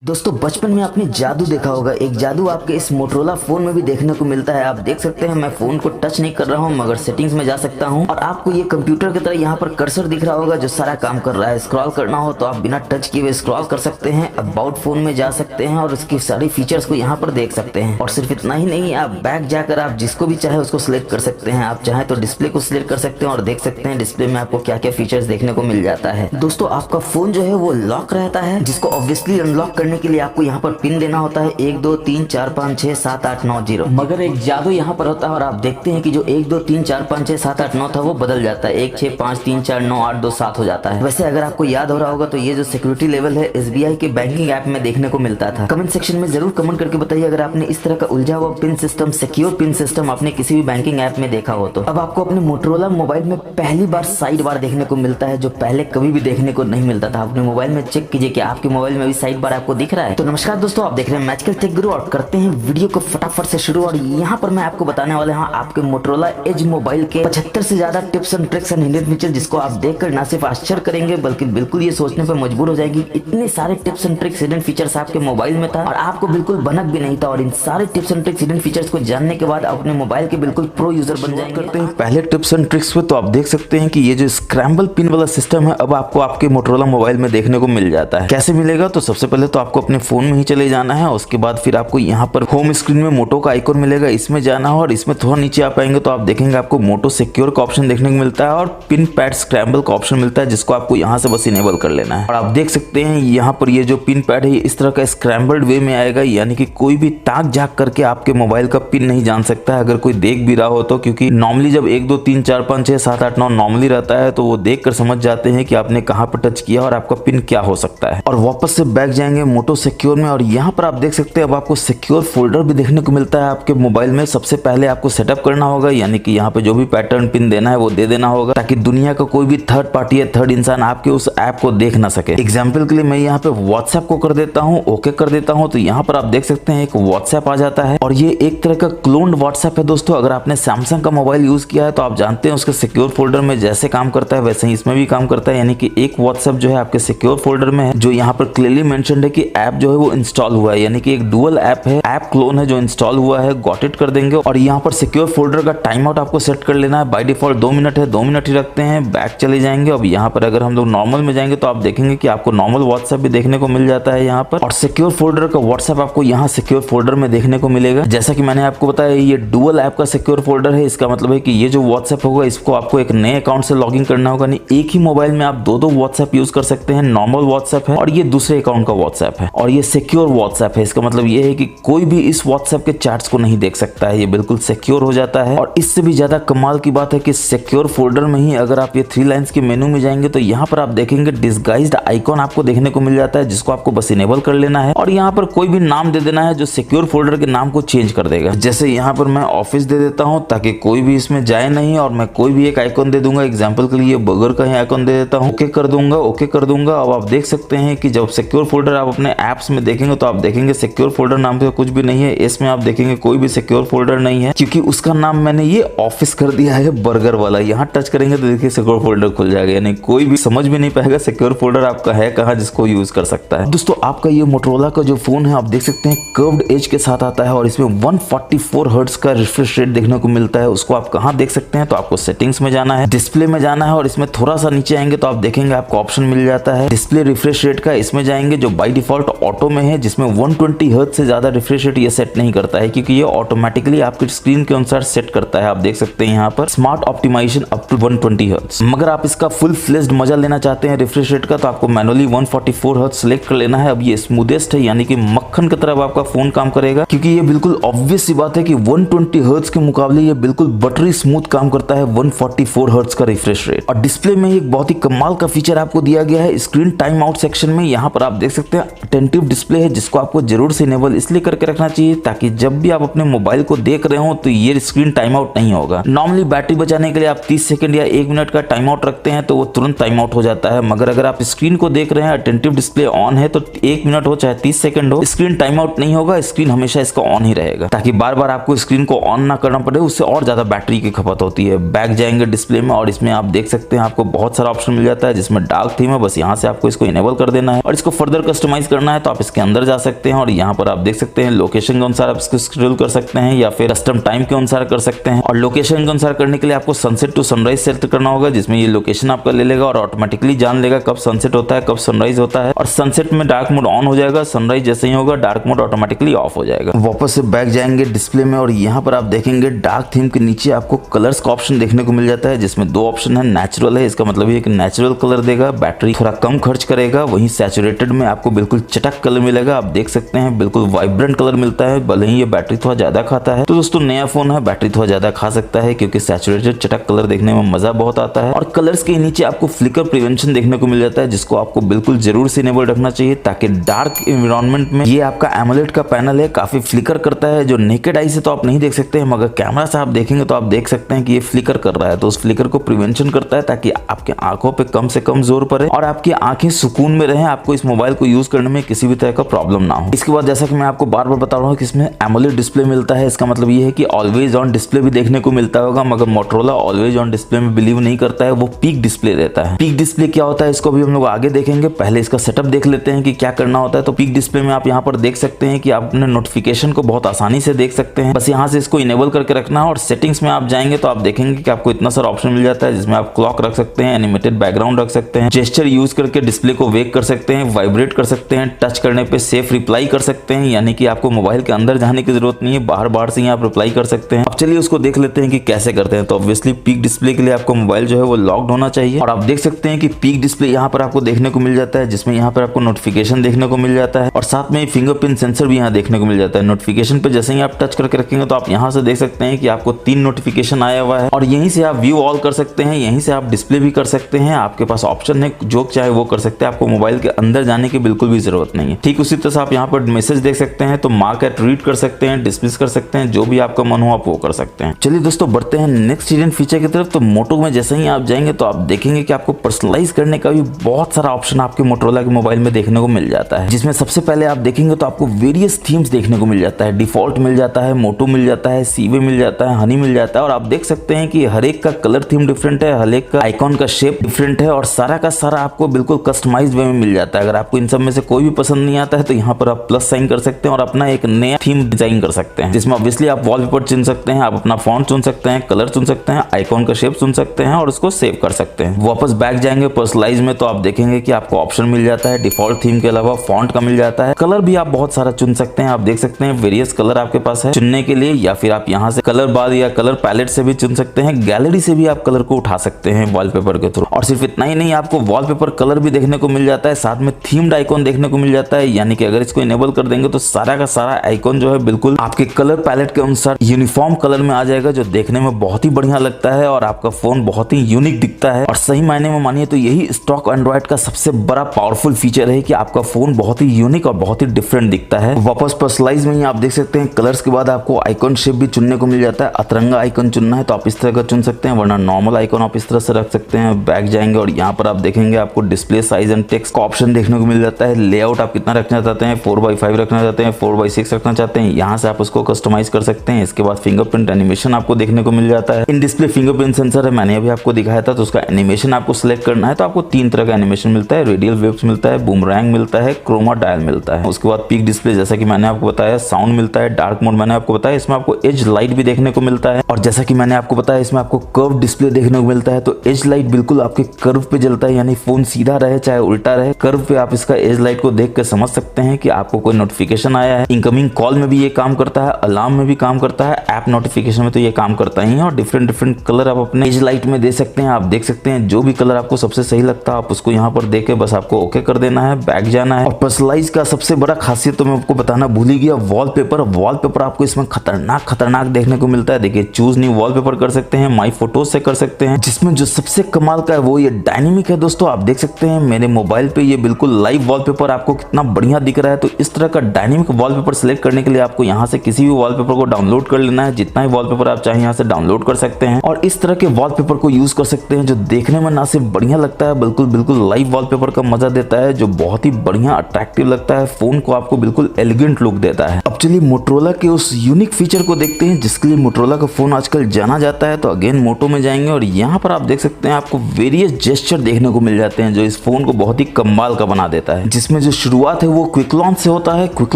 दोस्तों बचपन में आपने जादू देखा होगा। एक जादू आपके इस मोटरोला फोन में भी देखने को मिलता है। आप देख सकते हैं मैं फोन को टच नहीं कर रहा हूं मगर सेटिंग्स में जा सकता हूं और आपको ये कंप्यूटर की तरह यहाँ पर कर्सर दिख रहा होगा जो सारा काम कर रहा है। स्क्रॉल करना हो तो आप बिना टच किए हुए स्क्रॉल कर सकते हैं। अबाउट फोन में जा सकते हैं और उसकी सारी फीचर्स को यहाँ पर देख सकते हैं। और सिर्फ इतना ही नहीं, आप बैक जाकर आप जिसको भी चाहे उसको सिलेक्ट कर सकते हैं। आप चाहे तो डिस्प्ले को सिलेक्ट कर सकते हैं और देख सकते हैं डिस्प्ले में आपको क्या क्या फीचर्स देखने को मिल जाता है। दोस्तों आपका फोन जो है वो लॉक रहता है, जिसको ऑब्वियसली अनलॉक करने के लिए आपको यहाँ पिन देना होता है 1 2 3 4 5 6 7 8 9 0। मगर एक जादू यहाँ पर होता है और आप देखते हैं कि जो 1 2 3 4 5 6 7 8 9 था वो बदल जाता है। 1 6 5 3 4 9 8 2 7 हो जाता है। वैसे अगर आपको याद हो रहा होगा तो ये जो सिक्योरिटी लेवल है SBI के बैंकिंग ऐप में देखने को मिलता था। कमेंट सेक्शन में जरूर कमेंट करके बताइए अगर आपने इस तरह का उलझा हुआ pin system, secure pin system आपने किसी भी बैंकिंग ऐप में देखा हो तो। अब आपको अपने मोटरोला मोबाइल में पहली बार साइड बार देखने को मिलता है जो पहले कभी भी देखने को नहीं मिलता था। अपने मोबाइल में चेक कीजिए कि आपके मोबाइल में भी साइड बार आपको दिख रहा है। तो नमस्कार दोस्तों, आप देख रहे हैं मैजिकल टेक गुरु और करते हैं वीडियो को फटाफट से शुरू। और यहाँ पर मैं आपको बताने वाला हूँ आपके मोटरोला एज मोबाइल के 75 से ज्यादा tips and tricks and hidden feature, जिसको आप देखकर ना सिर्फ आश्चर्य करेंगे बल्कि बिल्कुल ये सोचने पर मजबूर हो जाएगी इतने सारे tips and tricks hidden features आपके मोबाइल में था और आपको बिल्कुल भनक भी नहीं था। और इन सारे tips and tricks hidden features को जानने के बाद अपने मोबाइल के बिल्कुल प्रो यूजर बन जाएंगे। करते हैं पहले टिप्स एंड ट्रिक्स पे। तो आप देख सकते हैं कि ये जो स्क्रैम्बल पिन वाला सिस्टम है अब आपको आपके मोटरोला मोबाइल में देखने को मिल जाता है। कैसे मिलेगा? तो सबसे पहले तो आपको अपने फोन में ही चले जाना है। उसके बाद फिर आपको यहाँ पर होम स्क्रीन में मोटो का आइकॉन मिलेगा, इसमें जाना है और इसमें थोड़ा नीचे आ पाएंगे तो आप देखेंगे आपको मोटो सिक्योर का ऑप्शन देखने को मिलता है और पिन पैड स्क्रैम्बल का ऑप्शन मिलता है, जिसको आपको यहाँ से बस इनेबल कर लेना है। और आप देख सकते हैं यहाँ पर ये जो पिन पैड है इस तरह का स्क्रैम्बल्ड वे में आएगा, यानी कि कोई भी ताक झाक करके आपके मोबाइल का पिन नहीं जान सकता है अगर कोई देख भी रहा हो तो। क्योंकि नॉर्मली जब 1 2 3 4 5 6 7 8 9 नॉर्मली रहता है तो वो देख कर समझ जाते हैं कि आपने कहाँ पर टच किया और आपका पिन क्या हो सकता है। और वापस से बैक जाएंगे मोटो सिक्योर में और यहाँ पर आप देख सकते हैं अब आपको सिक्योर फोल्डर भी देखने को मिलता है आपके मोबाइल में। सबसे पहले आपको सेटअप करना होगा, यानी कि यहाँ पे जो भी पैटर्न पिन देना है वो दे देना होगा ताकि दुनिया का कोई भी थर्ड पार्टी या थर्ड इंसान आपके उस ऐप को देख ना सके। एग्जाम्पल के लिए मैं यहाँ पे व्हाट्सएप को कर देता हूँ, ओके कर देता हूँ, तो यहाँ पर आप देख सकते हैं एक व्हाट्सएप आ जाता है और ये एक तरह का क्लोन्ड व्हाट्सएप है। दोस्तों अगर आपने सैमसंग का मोबाइल यूज किया है तो आप जानते हैं उसके सिक्योर फोल्डर में जैसे काम करता है वैसे ही इसमें भी काम करता है। यानी कि एक व्हाट्सएप जो है आपके सिक्योर फोल्डर में है, जो यहाँ पर क्लियरली मेंशन्ड है कि ऐप जो है वो इंस्टॉल हुआ है, यानी कि एक डुअल ऐप है, ऐप क्लोन है जो इंस्टॉल हुआ है। गॉट इट कर देंगे और यहाँ पर सिक्योर फोल्डर का टाइम आउट आपको सेट कर लेना है। बाय डिफॉल्ट 2 मिनट है, 2 मिनट ही रखते हैं। बैक चले जाएंगे। अब यहाँ पर अगर हम लोग नॉर्मल में जाएंगे तो आप देखेंगे कि आपको नॉर्मल व्हाट्सएप भी देखने को मिल जाता है यहाँ पर, और सिक्योर फोल्डर का व्हाट्सएप आपको यहाँ सिक्योर फोल्डर में देखने को मिलेगा। जैसा कि मैंने आपको बताया ये डुअल ऐप का सिक्योर फोल्डर है। इसका मतलब है कि ये जो व्हाट्सएप होगा इसको आपको एक नए अकाउंट से लॉगिन करना होगा। नहीं, एक ही मोबाइल में आप दो व्हाट्सएप यूज कर सकते हैं। नॉर्मल व्हाट्सएप है और ये दूसरे अकाउंट का व्हाट्सएप है और ये सिक्योर व्हाट्सएप है। इसका मतलब ये है कि कोई भी इस व्हाट्सएप के चैट्स को नहीं देख सकता है, ये बिल्कुल सिक्योर हो जाता है। और इससे भी ज्यादा कमाल की बात है कि सिक्योर फोल्डर में ही अगर आप ये 3 लाइंस के मेनू में जाएंगे तो यहाँ पर आप देखेंगे डिस्गाइज्ड आइकॉन आपको देखने को मिल जाता है, जिसको आपको बस इनेबल कर लेना है और यहाँ पर कोई भी नाम दे देना है जो सिक्योर फोल्डर के नाम को चेंज कर देगा। जैसे यहाँ पर मैं ऑफिस दे देता हूँ ताकि कोई भी इसमें जाए नहीं, और मैं कोई भी एक आइकॉन दे दूंगा। एग्जाम्पल के लिए बर्गर का ही आइकॉन दे देता हूँ, ओके कर दूंगा, ओके कर दूंगा। अब आप देख सकते हैं कि जब सिक्योर फोल्डर आप अपने एप्स में देखेंगे तो आप देखेंगे सिक्योर फोल्डर नाम से कुछ भी नहीं है। इसमें आप देखेंगे कोई भी सिक्योर फोल्डर नहीं है क्योंकि उसका नाम मैंने ये ऑफिस कर दिया है बर्गर वाला। यहाँ टच करेंगे तो देखिए सिक्योर फोल्डर खुल जाएगा, यानी कोई भी समझ भी नहीं पाएगा सिक्योर फोल्डर आपका है कहाँ जिसको यूज कर सकता है। दोस्तों आपका ये मोटरोला का जो फोन है आप देख सकते हैं कर्व्ड एज के साथ आता है और इसमें 144 हर्ट्ज का रिफ्रेश रेट देखने को मिलता है। उसको आप कहाँ देख सकते हैं? तो आपको सेटिंग्स में जाना है, डिस्प्ले में जाना है और इसमें थोड़ा सा नीचे आएंगे तो आप देखेंगे आपको ऑप्शन मिल जाता है डिस्प्ले रिफ्रेश रेट का। इसमें जाएंगे जो बाय डिफॉल्ट ऑटो में है, जिसमें 120 हर्ट्ज से ज्यादा रिफ्रेश रेट ये सेट नहीं करता है क्योंकि ये ऑटोमेटिकली आपकी स्क्रीन के अनुसार सेट करता है। आप देख सकते हैं यहाँ पर smart optimization up to 120 hertz. मगर आप इसका फुल फ्लेज्ड मजा लेना चाहते हैं रिफ्रेश रेट का तो आपको मैनुअली 144 हर्ट्ज सेलेक्ट कर लेना है। अब ये स्मूदेस्ट है, यानी कि मक्खन की तरह आपका फोन काम करेगा क्योंकि ये बिल्कुल ऑब्वियस सी बात है कि 120 हर्ट्ज के मुकाबले ये बिल्कुल बटरी स्मूथ काम करता है 144 हर्ट्ज का रिफ्रेश रेट। और डिस्प्ले में एक बहुत ही कमाल का फीचर आपको दिया गया है स्क्रीन टाइम आउट सेक्शन में। यहाँ पर आप देख सकते हैं अटेंटिव डिस्प्ले है, जिसको आपको जरूर से इनेबल इसलिए करके रखना चाहिए ताकि जब भी आप अपने मोबाइल को देख रहे हो तो ये स्क्रीन टाइम आउट नहीं होगा। नॉर्मली बैटरी बचाने के लिए आप 30 सेकंड या 1 मिनट का टाइम आउट रखते हैं तो वो तुरंत टाइम आउट हो जाता है। मगर अगर आप स्क्रीन को देख रहे हैं अटेंटिव डिस्प्ले ऑन है तो 1 मिनट हो चाहे 30 सेकंड हो, स्क्रीन टाइम आउट नहीं होगा। स्क्रीन हमेशा इसका ऑन ही रहेगा ताकि बार बार आपको स्क्रीन को ऑन ना करना पड़े, उससे और ज्यादा बैटरी की खपत होती है। बैक जाएंगे डिस्प्ले में और इसमें आप देख सकते हैं आपको बहुत सारा ऑप्शन मिल जाता है जिसमें डार्क थीम है। बस यहाँ से आपको इसको इनेबल कर देना है और इसको फर्दर कस्टमाइज कस्टमाइज करना है तो आप इसके अंदर जा सकते हैं और यहाँ पर आप देख सकते हैं लोकेशन के अनुसार आप इसको शेड्यूल कर सकते हैं या फिर कस्टम टाइम के अनुसार कर सकते हैं। और लोकेशन के अनुसार करने के लिए आपको सनसेट टू सनराइज सेलेक्ट करना होगा, जिसमें ये लोकेशन आपका ले लेगा और ऑटोमेटिकली जान लेगा कब सनसेट होता है कब सनराइज होता है। और सनसेट में डार्क मोड ऑन हो जाएगा, सनराइज जैसे ही होगा डार्क मोड ऑटोमेटिकली ऑफ हो जाएगा। वापस से बैक जाएंगे डिस्प्ले में और यहाँ पर आप देखेंगे डार्क थीम के नीचे आपको कलर्स का ऑप्शन देखने को मिल जाता है, जिसमें दो ऑप्शन है। नेचुरल है, इसका मतलब ये कि नेचुरल कलर देगा, बैटरी थोड़ा कम खर्च करेगा। वहीं सैचुरेटेड में आपको बिल्कुल चटक कलर मिलेगा, आप देख सकते हैं बिल्कुल वाइब्रेंट कलर मिलता है। भले ही ये बैटरी थोड़ा ज्यादा खाता है, तो दोस्तों नया फोन है, बैटरी थोड़ा ज्यादा खा सकता है क्योंकि सैचुरेटेड चटक कलर देखने में मजा बहुत आता है। और कलर्स के नीचे आपको फ्लिकर प्रिवेंशन देखने को मिल जाता है, जिसको आपको बिल्कुल जरूर से इनेबल रखना चाहिए ताकि डार्क एनवायरनमेंट में ये आपका एमोलेड का पैनल है काफी फ्लिकर करता है। जो नेकेड आई से तो आप नहीं देख सकते हैं, मगर कैमरा से आप देखेंगे तो आप देख सकते हैं कि ये फ्लिकर कर रहा है, तो उस फ्लिकर को प्रिवेंशन करता है ताकि आपके आंखों पे कम से कम जोर पड़े और आपकी आंखें सुकून में रहें, आपको इस मोबाइल को यूज करने में किसी भी तरह का प्रॉब्लम ना हो। इसके बाद जैसा कि मैं आपको बार बार बता रहा हूँ कि इसमें एमोलेड डिस्प्ले मिलता है, इसका मतलब ये है कि ऑलवेज ऑन डिस्प्ले भी देखने को मिलता होगा, मगर मोटोरोला ऑलवेज ऑन डिस्प्ले में बिलीव नहीं करता है, वो पीक डिस्प्ले देता है। पीक डिस्प्ले क्या होता है इसको भी हम लोग आगे देखेंगे, पहले इसका सेटअप देख लेते हैं कि क्या करना होता है। तो पीक डिस्प्ले में आप यहाँ पर देख सकते हैं कि आप अपने नोटिफिकेशन को बहुत आसानी से देख सकते हैं, बस यहाँ से इसको इनेबल करके रखना है। और सेटिंग्स में आप जाएंगे तो आप देखेंगे कि आपको इतना सारा ऑप्शन मिल जाता है, जिसमें आप क्लॉक रख सकते हैं, एनिमेटेड बैकग्राउंड रख सकते हैं, जेस्चर यूज करके डिस्प्ले को वेक कर सकते हैं, वाइब्रेट कर सकते हैं, टच करने पे सेफ रिप्लाई कर सकते हैं, यानी कि आपको मोबाइल के अंदर जाने की जरूरत नहीं है, बाहर से ही आप रिप्लाई कर सकते हैं। अब चलिए उसको देख लेते हैं कि कैसे करते हैं। तो ऑब्वियसली पीक डिस्प्ले के लिए आपको मोबाइल जो है वो लॉक्ड होना चाहिए और आप देख सकते हैं कि पीक डिस्प्ले यहाँ पर आपको देखने को मिल जाता है, जिसमें यहाँ पर आपको नोटिफिकेशन देखने को मिल जाता है और साथ में फिंगरप्रिंट सेंसर भी यहाँ देखने को मिल जाता है। नोटिफिकेशन पे जैसे ही आप टच करके रखेंगे तो आप यहाँ से देख सकते हैं कि आपको 3 नोटिफिकेशन आया हुआ है और यहीं से आप व्यू ऑल कर सकते हैं, यहीं से आप डिस्प्ले भी कर सकते हैं। आपके पास ऑप्शन है जो चाहे वो कर सकते हैं, आपको मोबाइल के अंदर जाने की बिल्कुल भी जरूरत नहीं है। ठीक उसी तरह से आप यहाँ पर मैसेज देख सकते हैं, तो मार्क एट रीड कर सकते हैं, डिसमिस कर सकते हैं, जो भी आपका मन हो आप वो कर सकते हैं। चलिए दोस्तों बढ़ते हैं नेक्स्ट हिडन फीचर की तरफ। तो मोटो में जैसे ही आप जाएंगे तो आप देखेंगे कि आपको पर्सनलाइज करने का भी बहुत सारा ऑप्शन आपके मोटोरोला के मोबाइल में देखने को मिल जाता है, जिसमें सबसे पहले आप देखेंगे तो आपको वेरियस थीम्स देखने को मिल जाता है। डिफॉल्ट मिल जाता है, मोटो मिल जाता है, सीवे मिल जाता है, हनी मिल जाता है और आप देख सकते हैं कि हर एक का कलर थीम डिफरेंट है, हर एक का आइकॉन का शेप डिफरेंट है और सारा का सारा आपको बिल्कुल कस्टमाइज्ड वे में मिल जाता है। अगर आपको इन सब में से कोई भी पसंद नहीं आता है तो यहाँ पर आप प्लस साइन कर सकते हैं और अपना एक नया थीम डिजाइन कर सकते हैं, जिसमें ऑब्वियसली आप वॉलपेपर चुन सकते हैं, आप अपना फॉन्ट चुन सकते हैं, कलर चुन सकते हैं, आइकॉन का शेप चुन सकते हैं और उसको सेव कर सकते हैं। वापस बैक जाएंगे पर्सनलाइज में तो आप देखेंगे कि आपको ऑप्शन मिल जाता है डिफॉल्ट थीम के अलावा फॉन्ट का मिल जाता है, कलर भी आप बहुत सारा चुन सकते हैं। आप देख सकते हैं वेरियस कलर आपके पास है चुनने के लिए, या फिर आप यहाँ से कलर बार या कलर पैलेट से भी चुन सकते हैं, गैलरी से भी आप कलर को उठा सकते हैं वॉलपेपर के थ्रू। और सिर्फ इतना ही नहीं, आपको वॉलपेपर कलर भी देखने को मिल जाता है, साथ में थीम्ड आइकॉन देखने को मिल जाता है, यानी कि अगर इसको इनेबल कर देंगे तो सारा का सारा आइकॉन जो है बिल्कुल आपके कलर पैलेट के अनुसार यूनिफॉर्म कलर में आ जाएगा, जो देखने में बहुत ही बढ़िया लगता है और आपका फोन बहुत ही यूनिक दिखता है। और सही मायने में मानिए तो यही स्टॉक एंड्रॉइड का सबसे बड़ा पावरफुल फीचर है कि आपका फोन बहुत ही यूनिक और बहुत ही डिफरेंट दिखता है। वापस पर्सनलाइज में ही आप देख सकते हैं कलर्स के बाद आपको आइकॉन शेप भी चुनने को मिल जाता है। अतरंगा आइकॉन चुनना है तो आप इस तरह का चुन सकते हैं, वरना नॉर्मल आइकॉन आप इस तरह से रख सकते हैं। बैक जाएंगे और यहाँ पर आप देखेंगे आपको डिस्प्ले साइज एंड टेक्स्ट का ऑप्शन देखने को मिल जाता है। लेआउट आप कितना रखना चाहते हैं, 4x5 रखना चाहते हैं, 4x6 रखना चाहते हैं, यहाँ से आप उसको कस्टमाइज कर सकते हैं। इसके बाद फिंगरप्रिंट एनिमेशन आपको देखने को मिल जाता है। इन डिस्प्ले फिंगरप्रिंट सेंसर है, मैंने अभी आपको दिखाया था, तो उसका एनिमेशन आपको सिलेक्ट करना है तो आपको 3 तरह का एनिमेशन मिलता है, रेडियल वेव्स मिलता है, बूमरैंग मिलता है, क्रोमा डायल मिलता है। उसके बाद पीक डिस्प्ले जैसा कि मैंने आपको बताया, साउंड मिलता है, डार्क मोड मैंने आपको बताया, इसमें आपको एज लाइट भी देखने को मिलता है और जैसा कि मैंने आपको बताया इसमें आपको कर्व डिस्प्ले देखने को मिलता है। तो एज लाइट बिल्कुल आपके कर्व पे जलता है, यानी फोन सीधा रहे चाहे उल्टा रहे, कर्व पे आप इसका एज लाइट को देख कर समझ सकते हैं कि आपको कोई नोटिफिकेशन आया है। इनकमिंग कॉल में भी ये काम करता है, अलार्म में भी काम करता है, ऐप नोटिफिकेशन में तो ये काम करता ही है। और डिफरेंट डिफरेंट कलर आप अपने एज लाइट में दे सकते हैं। आप देख सकते हैं जो भी कलर आपको सबसे सही लगता है आप उसको यहाँ पर देके बस आपको ओके कर देना है, बैक जाना है। और पर्सनलाइज का सबसे बड़ा खासियत तो मैं आपको बताना भूल ही गया, वॉलपेपर आपको इसमें खतरनाक देखने को मिलता है। देखिए चूज न्यू वॉलपेपर कर सकते हैं, माई फोटोज से कर सकते हैं, जिसमें जो सबसे कमाल का है वो ये डायनेमिक है। दोस्तों आप देख सकते हैं मेरे मोबाइल पे ये बिल्कुल लाइव वॉलपेपर आपको कितना बढ़िया दिख रहा है। तो इस तरह का डायनेमिक वॉलपेपर सिलेक्ट करने के लिए आपको यहाँ से किसी भी वॉलपेपर को डाउनलोड कर लेना है, जितना ही वॉलपेपर आप चाहे यहाँ से डाउनलोड कर सकते हैं और इस तरह के वॉलपेपर को यूज कर सकते हैं, जो देखने में ना सिर्फ बढ़िया लगता है बिल्कुल लाइव वॉलपेपर का मजा देता है, जो बहुत ही बढ़िया अट्रैक्टिव लगता है, फोन को आपको बिल्कुल एलिगेंट लुक देता है। अब चलिए मोटोरोला के उस यूनिक फीचर को देखते हैं जिसके लिए मोटोरोला का फोन आजकल जाना जाता है। तो अगेन मोटो में जाएंगे और यहाँ पर आप देख सकते हैं आपको वेरियस जेस्चर देखने को मिल जाते हैं, जो इस फोन को बहुत ही कमाल का बना देता है, जिसमें इसमें जो शुरुआत है वो क्विक लॉन्च से होता है। क्विक